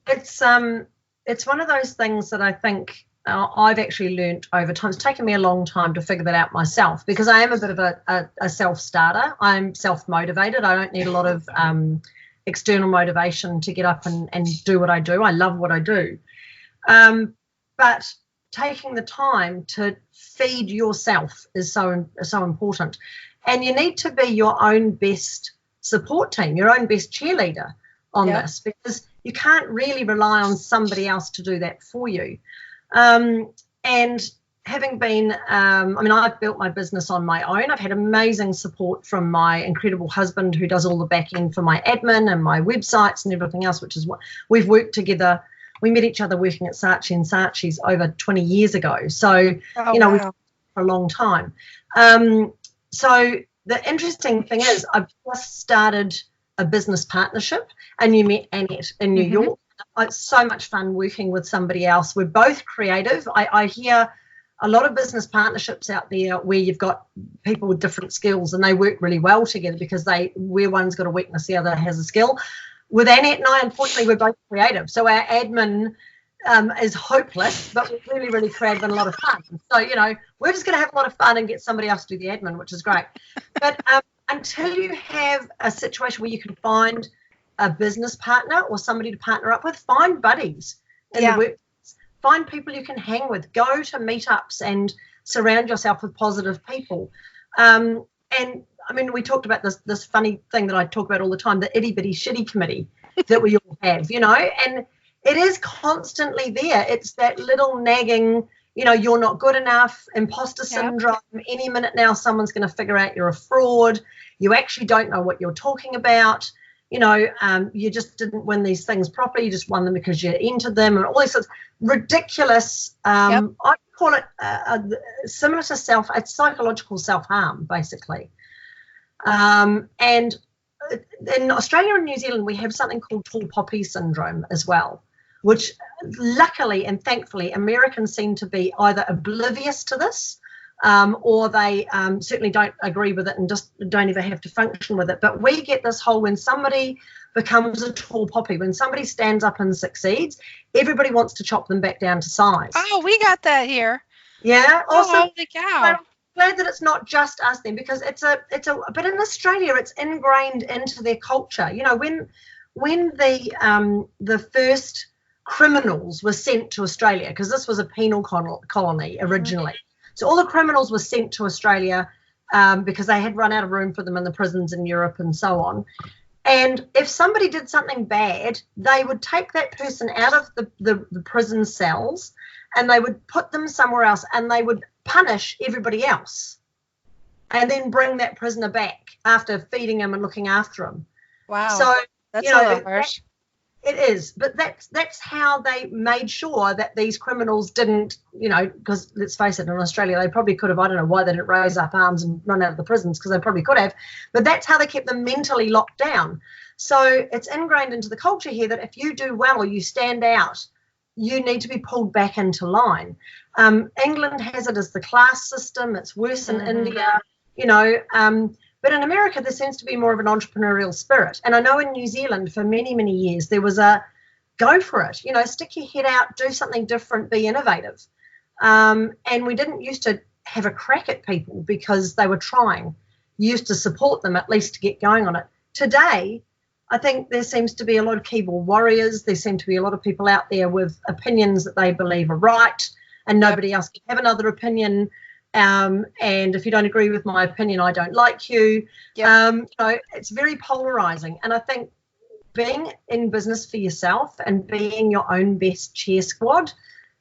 It's one of those things that I think I've actually learnt over time. It's taken me a long time to figure that out myself, because I am a bit of a self-starter. I'm self-motivated. I don't need a lot of external motivation to get up and do what I do. I love what I do. But taking the time to feed yourself is so important. And you need to be your own best support team, your own best cheerleader on this, because you can't really rely on somebody else to do that for you. And having been, I've built my business on my own. I've had amazing support from my incredible husband, who does all the back end for my admin and my websites and everything else, which is what we've worked together. We met each other working at Saatchi & Saatchi's over 20 years ago. So, we've been for a long time. So the interesting thing is, I've just started a business partnership, and you met Annette in New York. It's so much fun working with somebody else. We're both creative. I hear a lot of business partnerships out there where you've got people with different skills, and they work really well together because where one's got a weakness, the other has a skill. With Annette and I, unfortunately, we're both creative. So our admin is hopeless, but we're really, really creative and a lot of fun. So, we're just going to have a lot of fun and get somebody else to do the admin, which is great. But until you have a situation where you can find a business partner or somebody to partner up with, find buddies in the work. Find people you can hang with. Go to meetups and surround yourself with positive people. And I mean, we talked about this funny thing that I talk about all the time, the itty bitty shitty committee that we all have, and it is constantly there. It's that little nagging, you're not good enough, imposter syndrome. Any minute now, someone's going to figure out you're a fraud. You actually don't know what you're talking about. You just didn't win these things properly. You just won them because you entered them, and all these sorts of ridiculous. I call it similar to it's psychological self-harm, basically. And in Australia and New Zealand, we have something called tall poppy syndrome as well, which luckily and thankfully Americans seem to be either oblivious to this, or they certainly don't agree with it and just don't ever have to function with it. But we get this whole, when somebody becomes a tall poppy, when somebody stands up and succeeds, everybody wants to chop them back down to size. Oh, we got that here. Yeah, awesome. Oh, holy cow. I'm glad that it's not just us then, because but in Australia it's ingrained into their culture. When the first criminals were sent to Australia, because this was a penal colony originally. So all the criminals were sent to Australia because they had run out of room for them in the prisons in Europe and so on. And if somebody did something bad, they would take that person out of the prison cells and they would put them somewhere else, and they would punish everybody else and then bring that prisoner back after feeding him and looking after him. Wow. So, that's a little harsh. It is, but that's how they made sure that these criminals didn't, because let's face it, in Australia they probably could have, I don't know why they didn't raise up arms and run out of the prisons, because they probably could have, but that's how they kept them mentally locked down. So it's ingrained into the culture here that if you do well or you stand out, you need to be pulled back into line. England has it as the class system. It's worse in India, but in America, there seems to be more of an entrepreneurial spirit. And I know in New Zealand for many, many years, there was a go for it, stick your head out, do something different, be innovative. And we didn't used to have a crack at people because they were trying. You used to support them at least to get going on it. Today, I think there seems to be a lot of keyboard warriors. There seem to be a lot of people out there with opinions that they believe are right, and nobody else can have another opinion. And if you don't agree with my opinion, I don't like you. It's very polarizing. And I think being in business for yourself and being your own best cheer squad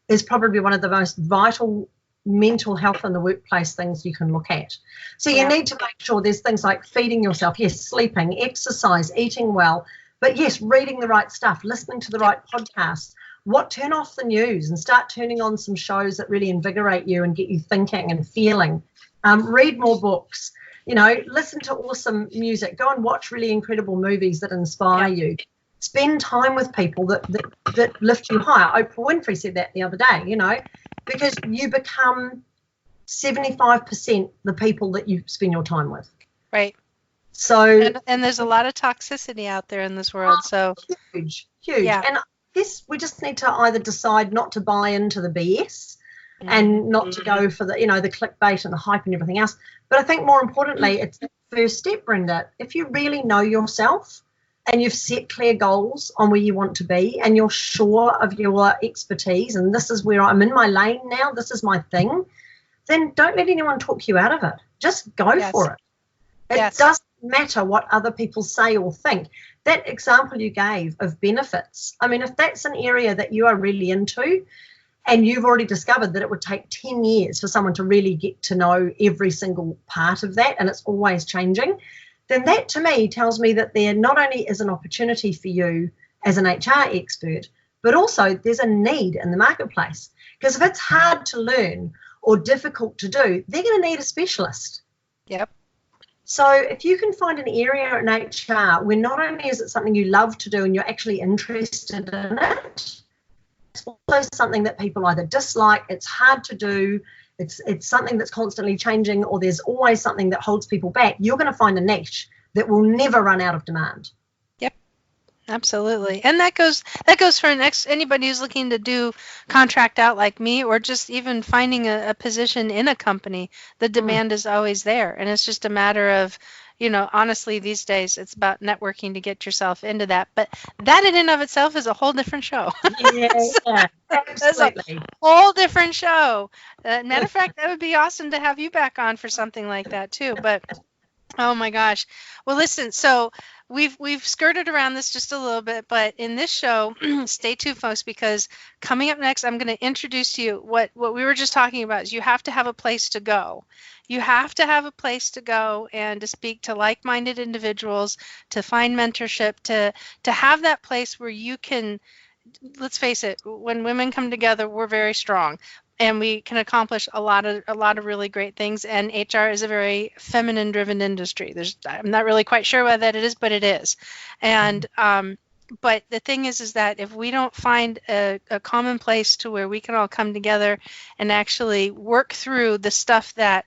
is probably one of the most vital mental health in the workplace things you can look at. So you need to make sure there's things like feeding yourself, yes, sleeping, exercise, eating well, but yes, reading the right stuff, listening to the right podcasts. Turn off the news and start turning on some shows that really invigorate you and get you thinking and feeling. Read more books, listen to awesome music, go and watch really incredible movies that inspire you. Spend time with people that lift you higher. Oprah Winfrey said that the other day, because you become 75% the people that you spend your time with. Right. So and there's a lot of toxicity out there in this world. So huge. Yeah. And I guess we just need to either decide not to buy into the BS and not to go for the clickbait and the hype and everything else. But I think more importantly, it's the first step, Brenda. If you really know yourself and you've set clear goals on where you want to be and you're sure of your expertise and this is where I'm in my lane now, this is my thing, then don't let anyone talk you out of it. Just go for it. It doesn't matter what other people say or think. That example you gave of benefits, I mean, if that's an area that you are really into and you've already discovered that it would take 10 years for someone to really get to know every single part of that and it's always changing, then that to me tells me that there not only is an opportunity for you as an HR expert, but also there's a need in the marketplace. Because if it's hard to learn or difficult to do, they're going to need a specialist. Yep. So if you can find an area in HR where not only is it something you love to do and you're actually interested in it, it's also something that people either dislike, it's hard to do, it's something that's constantly changing, or there's always something that holds people back, you're going to find a niche that will never run out of demand. Yep, absolutely. And that goes for anybody who's looking to do contract out like me, or just even finding a position in a company. The demand is always there, and it's just a matter of, honestly, these days it's about networking to get yourself into that. But that in and of itself is a whole different show. Yeah, absolutely. A whole different show. Matter of fact, that would be awesome to have you back on for something like that too. But Oh my gosh. Well, listen, so we've skirted around this just a little bit, but in this show, stay tuned, folks, because coming up next, I'm going to introduce to you what we were just talking about is you have to have a place to go. You have to have a place to go and to speak to like-minded individuals, to find mentorship, to have that place where you can, let's face it, when women come together, we're very strong and we can accomplish a lot of really great things. And HR is a very feminine driven industry. I'm not really quite sure why that it is, but it is. And but the thing is that if we don't find a common place to where we can all come together and actually work through the stuff that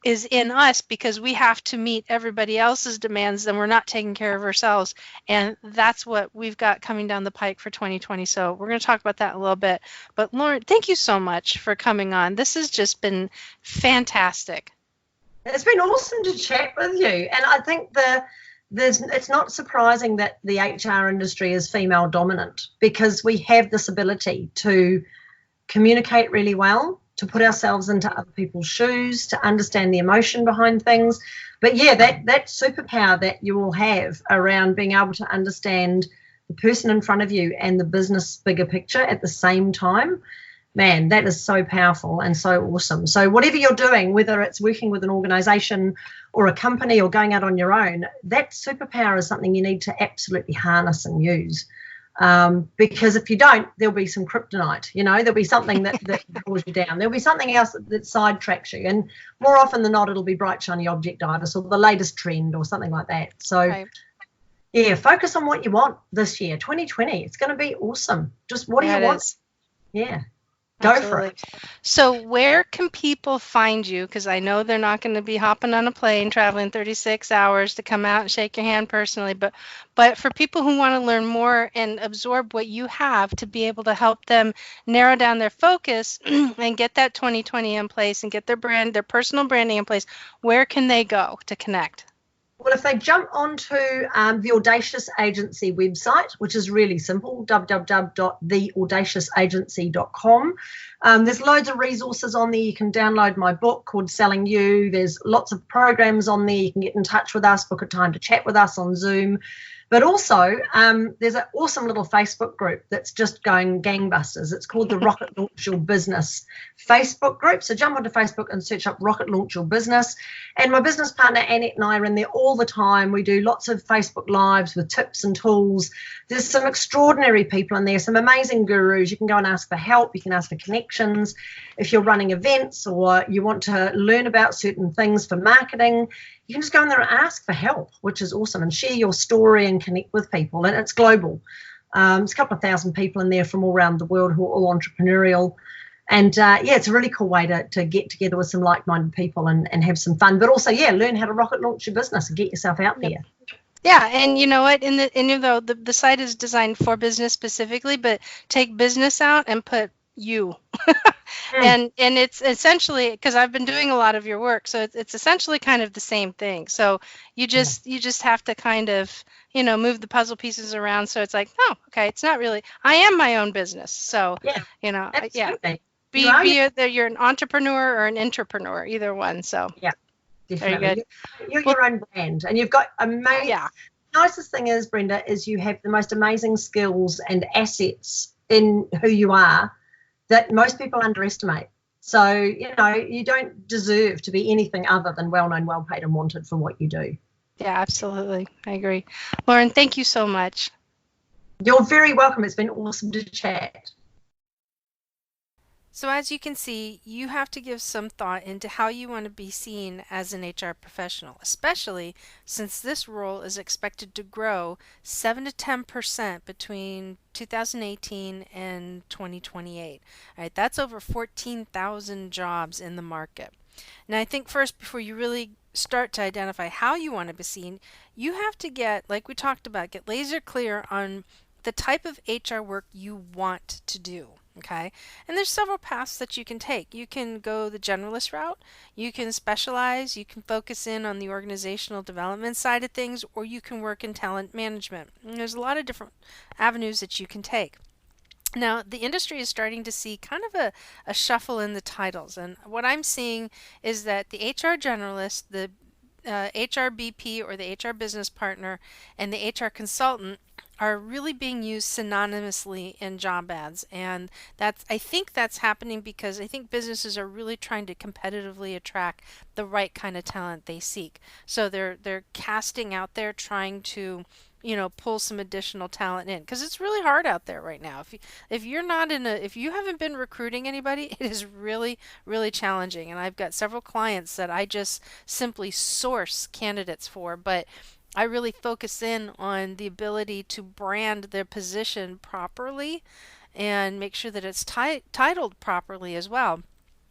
is in us because we have to meet everybody else's demands, then we're not taking care of ourselves. And that's what we've got coming down the pike for 2020. So we're going to talk about that in a little bit. But Lauren, thank you so much for coming on. This has just been fantastic. It's been awesome to chat with you. And I think it's not surprising that the HR industry is female dominant because we have this ability to communicate really well, to put ourselves into other people's shoes, to understand the emotion behind things. But yeah, that superpower that you all have around being able to understand the person in front of you and the business bigger picture at the same time, man, that is so powerful and so awesome. So whatever you're doing, whether it's working with an organization or a company or going out on your own, that superpower is something you need to absolutely harness and use. Because if you don't, there'll be some kryptonite, there'll be something that draws you down. There'll be something else that sidetracks you. And more often than not, it'll be bright, shiny objectitis or the latest trend or something like that. So, right. Yeah, focus on what you want this year, 2020. It's going to be awesome. Just what do you want? Yeah. Go for it. So where can people find you? Because I know they're not going to be hopping on a plane, traveling 36 hours to come out and shake your hand personally. But for people who want to learn more and absorb what you have to be able to help them narrow down their focus and get that 2020 in place and get their personal branding in place, where can they go to connect? Well, if they jump onto the Audacious Agency website, which is really simple, www.theaudaciousagency.com. There's loads of resources on there. You can download my book called Selling You. There's lots of programs on there. You can get in touch with us, book a time to chat with us on Zoom. But also, there's an awesome little Facebook group that's just going gangbusters. It's called the Rocket Launch Your Business Facebook group. So jump onto Facebook and search up Rocket Launch Your Business. And my business partner, Annette, and I are in there all the time. We do lots of Facebook Lives with tips and tools. There's some extraordinary people in there, some amazing gurus. You can go and ask for help. You can ask for connections. If you're running events or you want to learn about certain things for marketing, you can just go in there and ask for help, which is awesome, and share your story and connect with people. And it's global. There's a couple of thousand people in there from all around the world who are all entrepreneurial. And, it's a really cool way to get together with some like-minded people and have some fun. But also, learn how to rocket launch your business and get yourself out there. Yeah, and you know what? The site is designed for business specifically, but take business out and put you. And it's essentially, because I've been doing a lot of your work, so it's essentially kind of the same thing. So you just have to kind of move the puzzle pieces around. So it's like, oh, okay, it's not really. I am my own business. So absolutely. You're an entrepreneur or an entrepreneur, either one. So definitely. Very good. You're your own brand, and you've got amazing. Yeah. The nicest thing is, Brenda, is you have the most amazing skills and assets in who you are that most people underestimate. So, you don't deserve to be anything other than well-known, well-paid and wanted for what you do. Yeah, absolutely. I agree. Lauren, thank you so much. You're very welcome. It's been awesome to chat. So as you can see, you have to give some thought into how you want to be seen as an HR professional, especially since this role is expected to grow 7 to 10% between 2018 and 2028. All right, that's over 14,000 jobs in the market. Now, I think first, before you really start to identify how you want to be seen, you have to get, like we talked about, get laser clear on the type of HR work you want to do. Okay, and there's several paths that you can take. You can go the generalist route, you can specialize, you can focus in on the organizational development side of things, or you can work in talent management. And there's a lot of different avenues that you can take. Now, the industry is starting to see kind of a shuffle in the titles, and what I'm seeing is that the HR generalist, the HRBP or the HR business partner and the HR consultant are really being used synonymously in job ads. And I think that's happening because I think businesses are really trying to competitively attract the right kind of talent they seek. So they're casting out there trying to pull some additional talent in because it's really hard out there right now. If you haven't been recruiting anybody, it is really, really challenging. And I've got several clients that I just simply source candidates for, but I really focus in on the ability to brand their position properly and make sure that it's titled properly as well.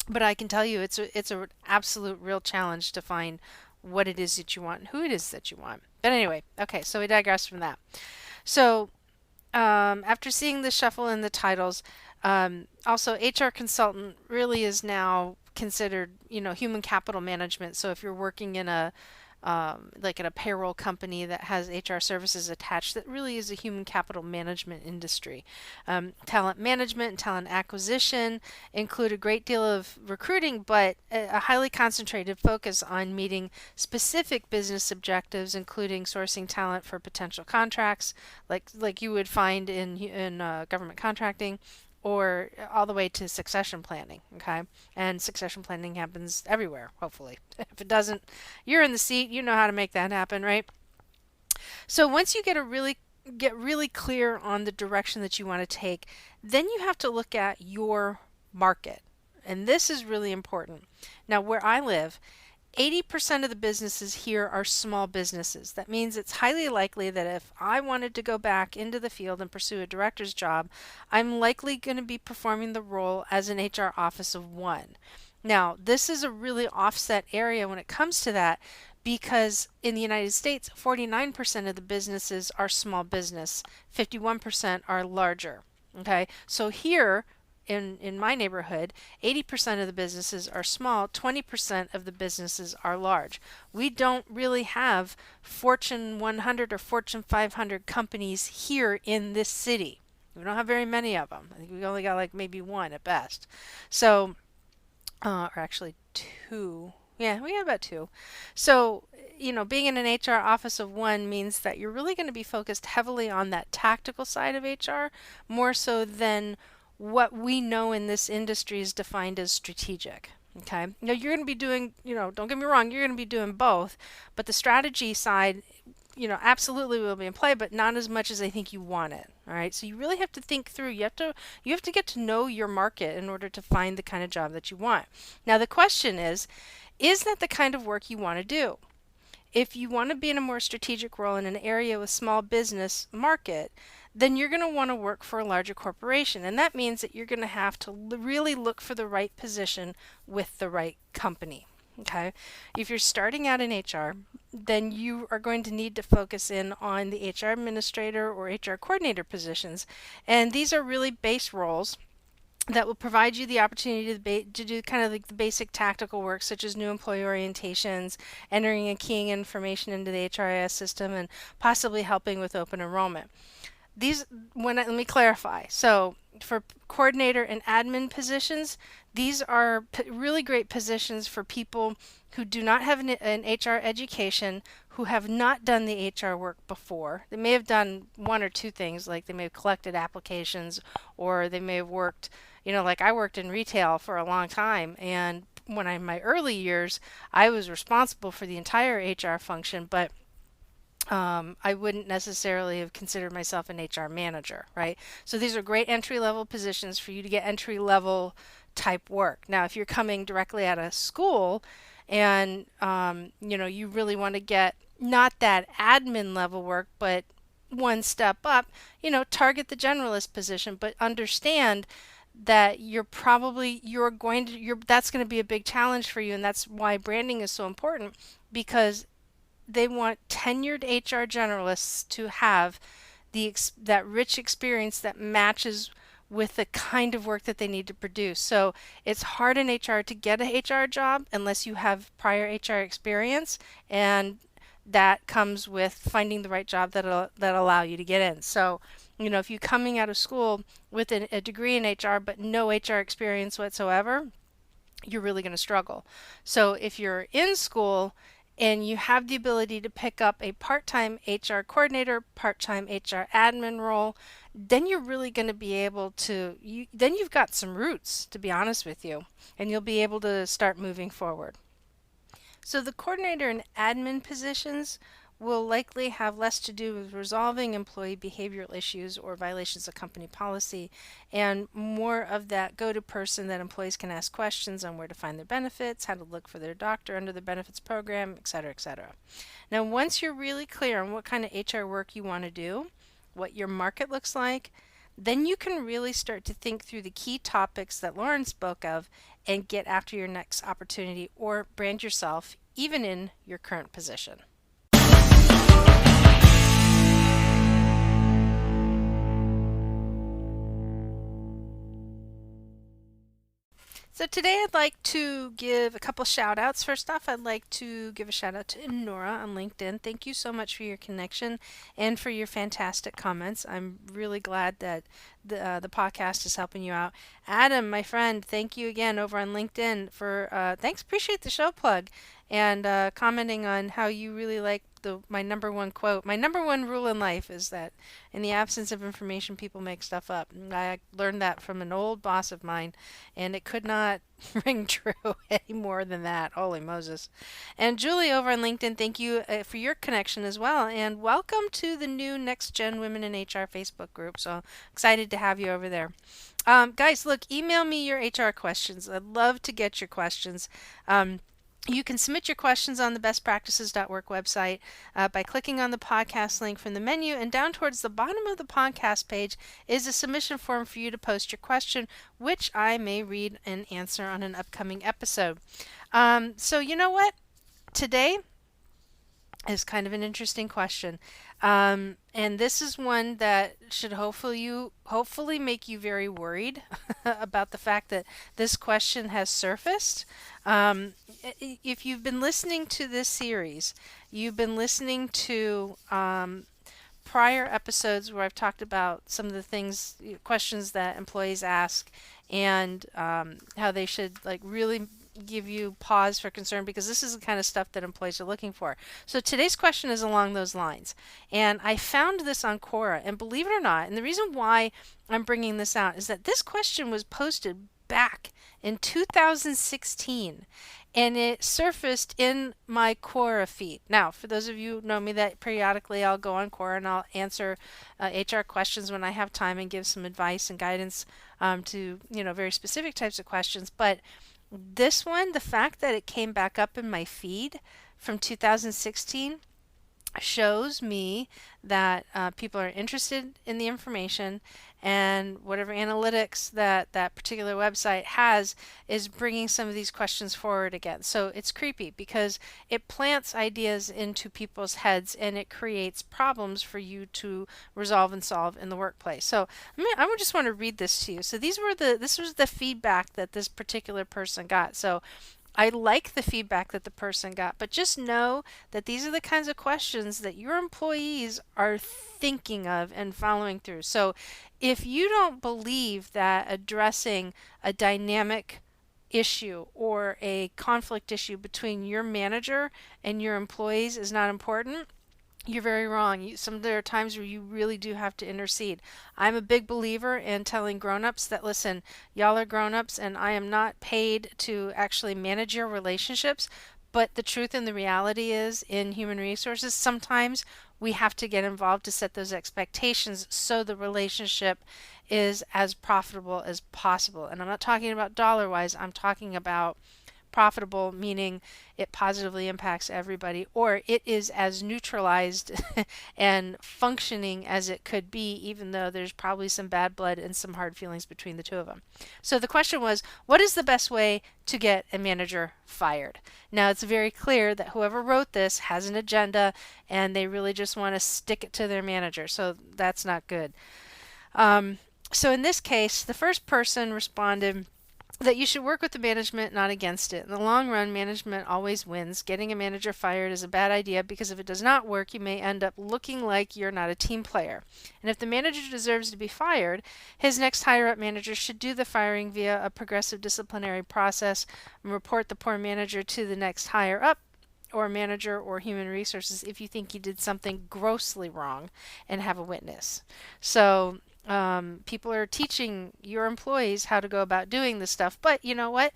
But I can tell you it's an absolute real challenge to find what it is that you want and who it is that you want. But anyway, okay, so we digress from that. So after seeing the shuffle in the titles, also HR consultant really is now considered, human capital management. So if you're working in like in a payroll company that has HR services attached, that really is a human capital management industry. Talent management and talent acquisition include a great deal of recruiting, but a highly concentrated focus on meeting specific business objectives, including sourcing talent for potential contracts, like you would find in government contracting, or all the way to succession planning, okay? And succession planning happens everywhere, hopefully. If it doesn't, you're in the seat, you know how to make that happen, right? So once you get really clear on the direction that you want to take, then you have to look at your market. And this is really important. Now, where I live, 80% of the businesses here are small businesses. That means it's highly likely that if I wanted to go back into the field and pursue a director's job, I'm likely going to be performing the role as an HR office of one. Now, this is a really offset area when it comes to that because in the United States, 49% of the businesses are small business, 51% are larger. Okay, so here, in my neighborhood, 80% of the businesses are small, 20% of the businesses are large. We don't really have Fortune 100 or Fortune 500 companies here in this city. We don't have very many of them. I think we only got like maybe one at best. So, or actually two. Yeah, we have about two. So, being in an HR office of one means that you're really going to be focused heavily on that tactical side of HR, more so than what we know in this industry is defined as strategic. Okay. Now you're going to be doing, don't get me wrong, you're going to be doing both, but the strategy side, absolutely will be in play, but not as much as I think you want it. All right. So you really have to think through. You have to get to know your market in order to find the kind of job that you want. Now the question is that the kind of work you want to do? If you want to be in a more strategic role in an area with small business market, then you're going to want to work for a larger corporation. And that means that you're going to have to really look for the right position with the right company. Okay. If you're starting out in HR, then you are going to need to focus in on the HR administrator or HR coordinator positions. And these are really base roles that will provide you the opportunity to do kind of like the basic tactical work, such as new employee orientations, entering and keying information into the HRIS system, and possibly helping with open enrollment. Let me clarify. So for coordinator and admin positions, these are really great positions for people who do not have an HR education, who have not done the HR work before. They may have done one or two things, like they may have collected applications, or they may have worked, like I worked in retail for a long time, and in my early years, I was responsible for the entire HR function, but I wouldn't necessarily have considered myself an HR manager, right? So these are great entry-level positions for you to get entry-level type work. Now, if you're coming directly out of school and, you really want to get not that admin level work, but one step up, target the generalist position, but understand that that's going to be a big challenge for you. And that's why branding is so important, because they want tenured HR generalists to have that rich experience that matches with the kind of work that they need to produce. So it's hard in HR to get a HR job unless you have prior HR experience, and that comes with finding the right job that allow you to get in. So, if you're coming out of school with a degree in HR but no HR experience whatsoever, you're really going to struggle. So if you're in school and you have the ability to pick up a part-time HR coordinator, part-time HR admin role, then you're really going to be able to, then you've got some roots, to be honest with you, and you'll be able to start moving forward. So the coordinator and admin positions will likely have less to do with resolving employee behavioral issues or violations of company policy, and more of that go-to person that employees can ask questions on where to find their benefits, how to look for their doctor under the benefits program, etc., etc. Now, once you're really clear on what kind of HR work you want to do, what your market looks like, then you can really start to think through the key topics that Lauren spoke of and get after your next opportunity or brand yourself even in your current position. So today I'd like to give a couple shout outs. First off, I'd like to give a shout out to Nora on LinkedIn. Thank you so much for your connection and for your fantastic comments. I'm really glad that the podcast is helping you out. Adam, my friend, thank you again over on LinkedIn for thanks. Appreciate the show plug and commenting on how you really like my number one quote. My number one rule in life is that in the absence of information, people make stuff up. And I learned that from an old boss of mine, and it could not ring true any more than that. Holy Moses. And Julie over on LinkedIn, thank you for your connection as well. And welcome to the new Next Gen Women in HR Facebook group. So excited to have you over there. Guys, look, email me your HR questions. I'd love to get your questions. You can submit your questions on the bestpractices.work website by clicking on the podcast link from the menu, and down towards the bottom of the podcast page is a submission form for you to post your question, which I may read and answer on an upcoming episode. So you know what? Today is kind of an interesting question. And this is one that should hopefully make you very worried about the fact that this question has surfaced. If you've been listening to this series, you've been listening to prior episodes where I've talked about some of the questions that employees ask, and how they should really give you pause for concern, because this is the kind of stuff that employees are looking for. So today's question is along those lines, and I found this on Quora, and believe it or not, and the reason why I'm bringing this out is that this question was posted back in 2016, and it surfaced in my Quora feed. Now, for those of you who know me, that periodically I'll go on Quora and I'll answer HR questions when I have time and give some advice and guidance to very specific types of questions. But this one, the fact that it came back up in my feed from 2016 shows me that people are interested in the information, and whatever analytics that particular website has is bringing some of these questions forward again. So it's creepy because it plants ideas into people's heads and it creates problems for you to resolve and solve in the workplace. So I just want to read this to you. So this was the feedback that this particular person got. So I like the feedback that the person got, but just know that these are the kinds of questions that your employees are thinking of and following through. So if you don't believe that addressing a dynamic issue or a conflict issue between your manager and your employees is not important, you're very wrong. There are times where you really do have to intercede. I'm a big believer in telling grown-ups that, listen, y'all are grown-ups and I am not paid to actually manage your relationships. But the truth and the reality is, in human resources, sometimes we have to get involved to set those expectations so the relationship is as profitable as possible. And I'm not talking about dollar-wise, I'm talking about profitable, meaning it positively impacts everybody, or it is as neutralized and functioning as it could be, even though there's probably some bad blood and some hard feelings between the two of them. So the question was, what is the best way to get a manager fired? Now, it's very clear that whoever wrote this has an agenda and they really just want to stick it to their manager, so that's not good. So in this case, the first person responded that you should work with the management, not against it. In the long run, management always wins. Getting a manager fired is a bad idea because if it does not work, you may end up looking like you're not a team player. And if the manager deserves to be fired, his next higher-up manager should do the firing via a progressive disciplinary process and report the poor manager to the next higher-up, or manager or human resources if you think you did something grossly wrong and have a witness. So people are teaching your employees how to go about doing this stuff. But you know what?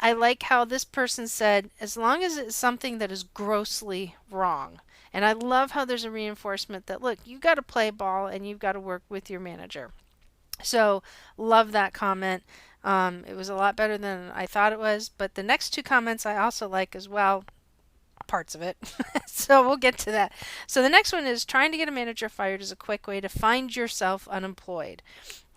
I like how this person said, as long as it's something that is grossly wrong. And I love how there's a reinforcement that, look, you've got to play ball and you've got to work with your manager. So, love that comment. It was a lot better than I thought it was. But the next two comments I also like as well, parts of it. So, we'll get to that. So, the next one is trying to get a manager fired is a quick way to find yourself unemployed.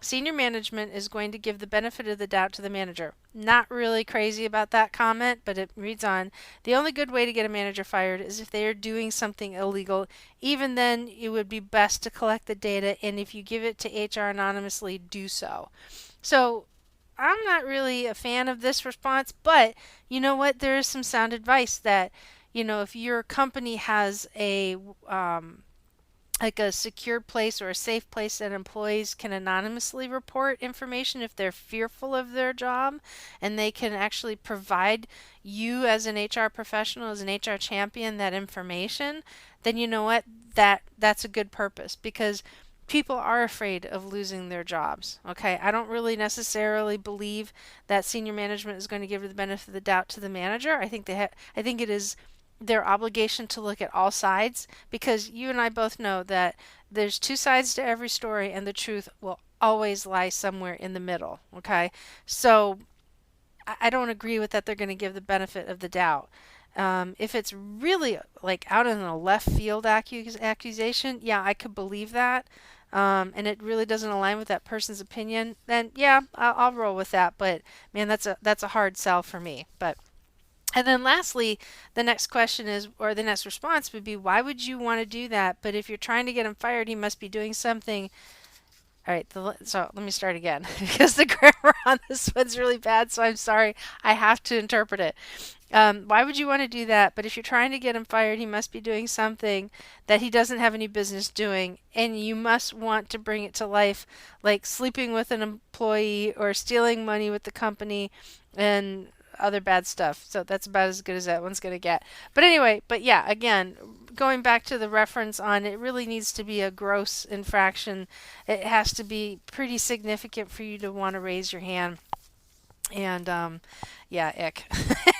Senior management is going to give the benefit of the doubt to the manager. Not really crazy about that comment, but it reads on. The only good way to get a manager fired is if they are doing something illegal. Even then, it would be best to collect the data, and if you give it to HR anonymously, do so. So, I'm not really a fan of this response, but you know what? There is some sound advice that, if your company has like a secure place or a safe place that employees can anonymously report information if they're fearful of their job, and they can actually provide you as an HR professional, as an HR champion, that information, then you know what? That's a good purpose, because people are afraid of losing their jobs. Okay, I don't really necessarily believe that senior management is going to give the benefit of the doubt to the manager. I think it is their obligation to look at all sides, because you and I both know that there's two sides to every story and the truth will always lie somewhere in the middle. Okay, so I don't agree with that they're going to give the benefit of the doubt. If it's really like out in a left field accusation, yeah, I could believe that, and it really doesn't align with that person's opinion, then yeah, I'll roll with that. But man, that's a hard sell for me. And then lastly, the next question is, or the next response would be, why would you want to do that? But if you're trying to get him fired, he must be doing something. All right, so let me start again because the grammar on this one's really bad, so I'm sorry. I have to interpret it. Why would you want to do that? But if you're trying to get him fired, he must be doing something that he doesn't have any business doing, and you must want to bring it to life, like sleeping with an employee or stealing money with the company and other bad stuff. So that's about as good as that one's going to get. But anyway, yeah, again, going back to the reference on, it really needs to be a gross infraction. It has to be pretty significant for you to want to raise your hand. And yeah, ick.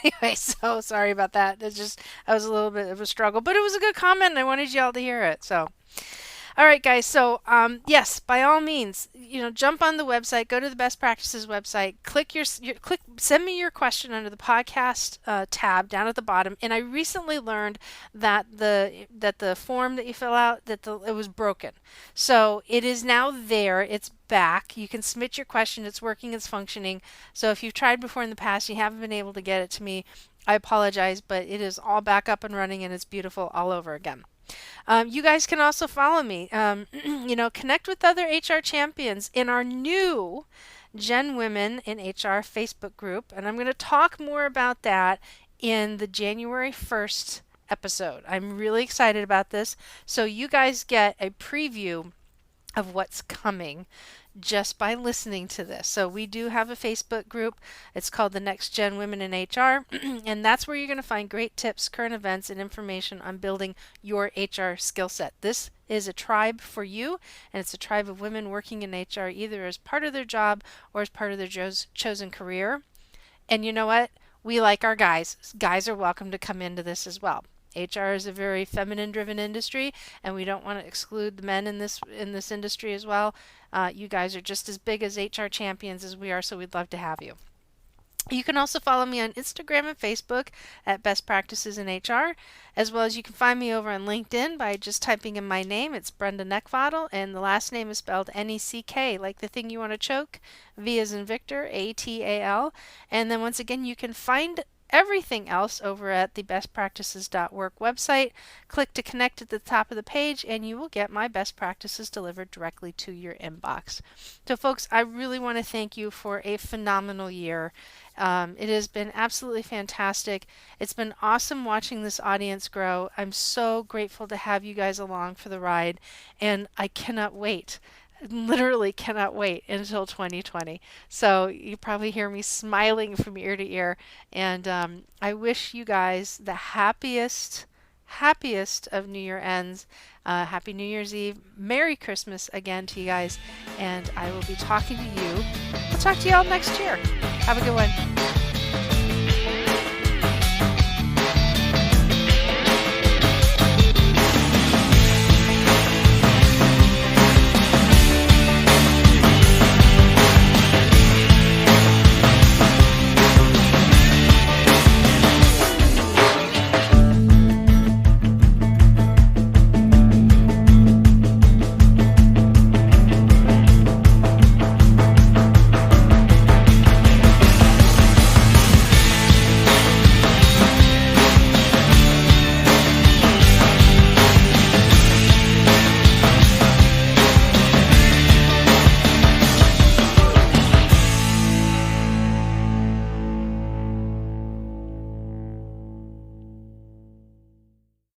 Anyway, so sorry about that. That was a little bit of a struggle, but it was a good comment and I wanted y'all to hear it. So all right, guys. So, yes, by all means, jump on the website, go to the Best Practices website, click send me your question under the podcast tab down at the bottom. And I recently learned that the form that you fill out, it was broken. So it is now there. It's back. You can submit your question. It's working. It's functioning. So if you've tried before in the past, you haven't been able to get it to me, I apologize, but it is all back up and running and it's beautiful all over again. You guys can also follow me, connect with other HR champions in our new Gen Women in HR Facebook group. And I'm going to talk more about that in the January 1st episode. I'm really excited about this. So you guys get a preview of what's coming just by listening to this. So we do have a Facebook group. It's called the Next Gen Women in HR, and that's where you're going to find great tips, current events, and information on building your HR skill set. This is a tribe for you, and it's a tribe of women working in HR either as part of their job or as part of their chosen career. And you know what? We like our guys. Guys are welcome to come into this as well. HR is a very feminine-driven industry, and we don't want to exclude the men in this industry as well. You guys are just as big as HR champions as we are, so we'd love to have you. You can also follow me on Instagram and Facebook at Best Practices in HR, as well as you can find me over on LinkedIn by just typing in my name. It's Brenda Neckvattle, and the last name is spelled N-E-C-K, like the thing you want to choke, V as in Victor, A-T-A-L. And then once again, you can find everything else over at the bestpractices.work website. Click to connect at the top of the page and you will get my best practices delivered directly to your inbox. So folks, I really want to thank you for a phenomenal year. It has been absolutely fantastic. It's been awesome watching this audience grow. I'm so grateful to have you guys along for the ride, and I cannot wait literally cannot wait until 2020. So you probably hear me smiling from ear to ear. And I wish you guys the happiest of New Year ends. Happy New Year's Eve. Merry Christmas again to you guys. And I will be talking to you. I'll talk to you all next year. Have a good one.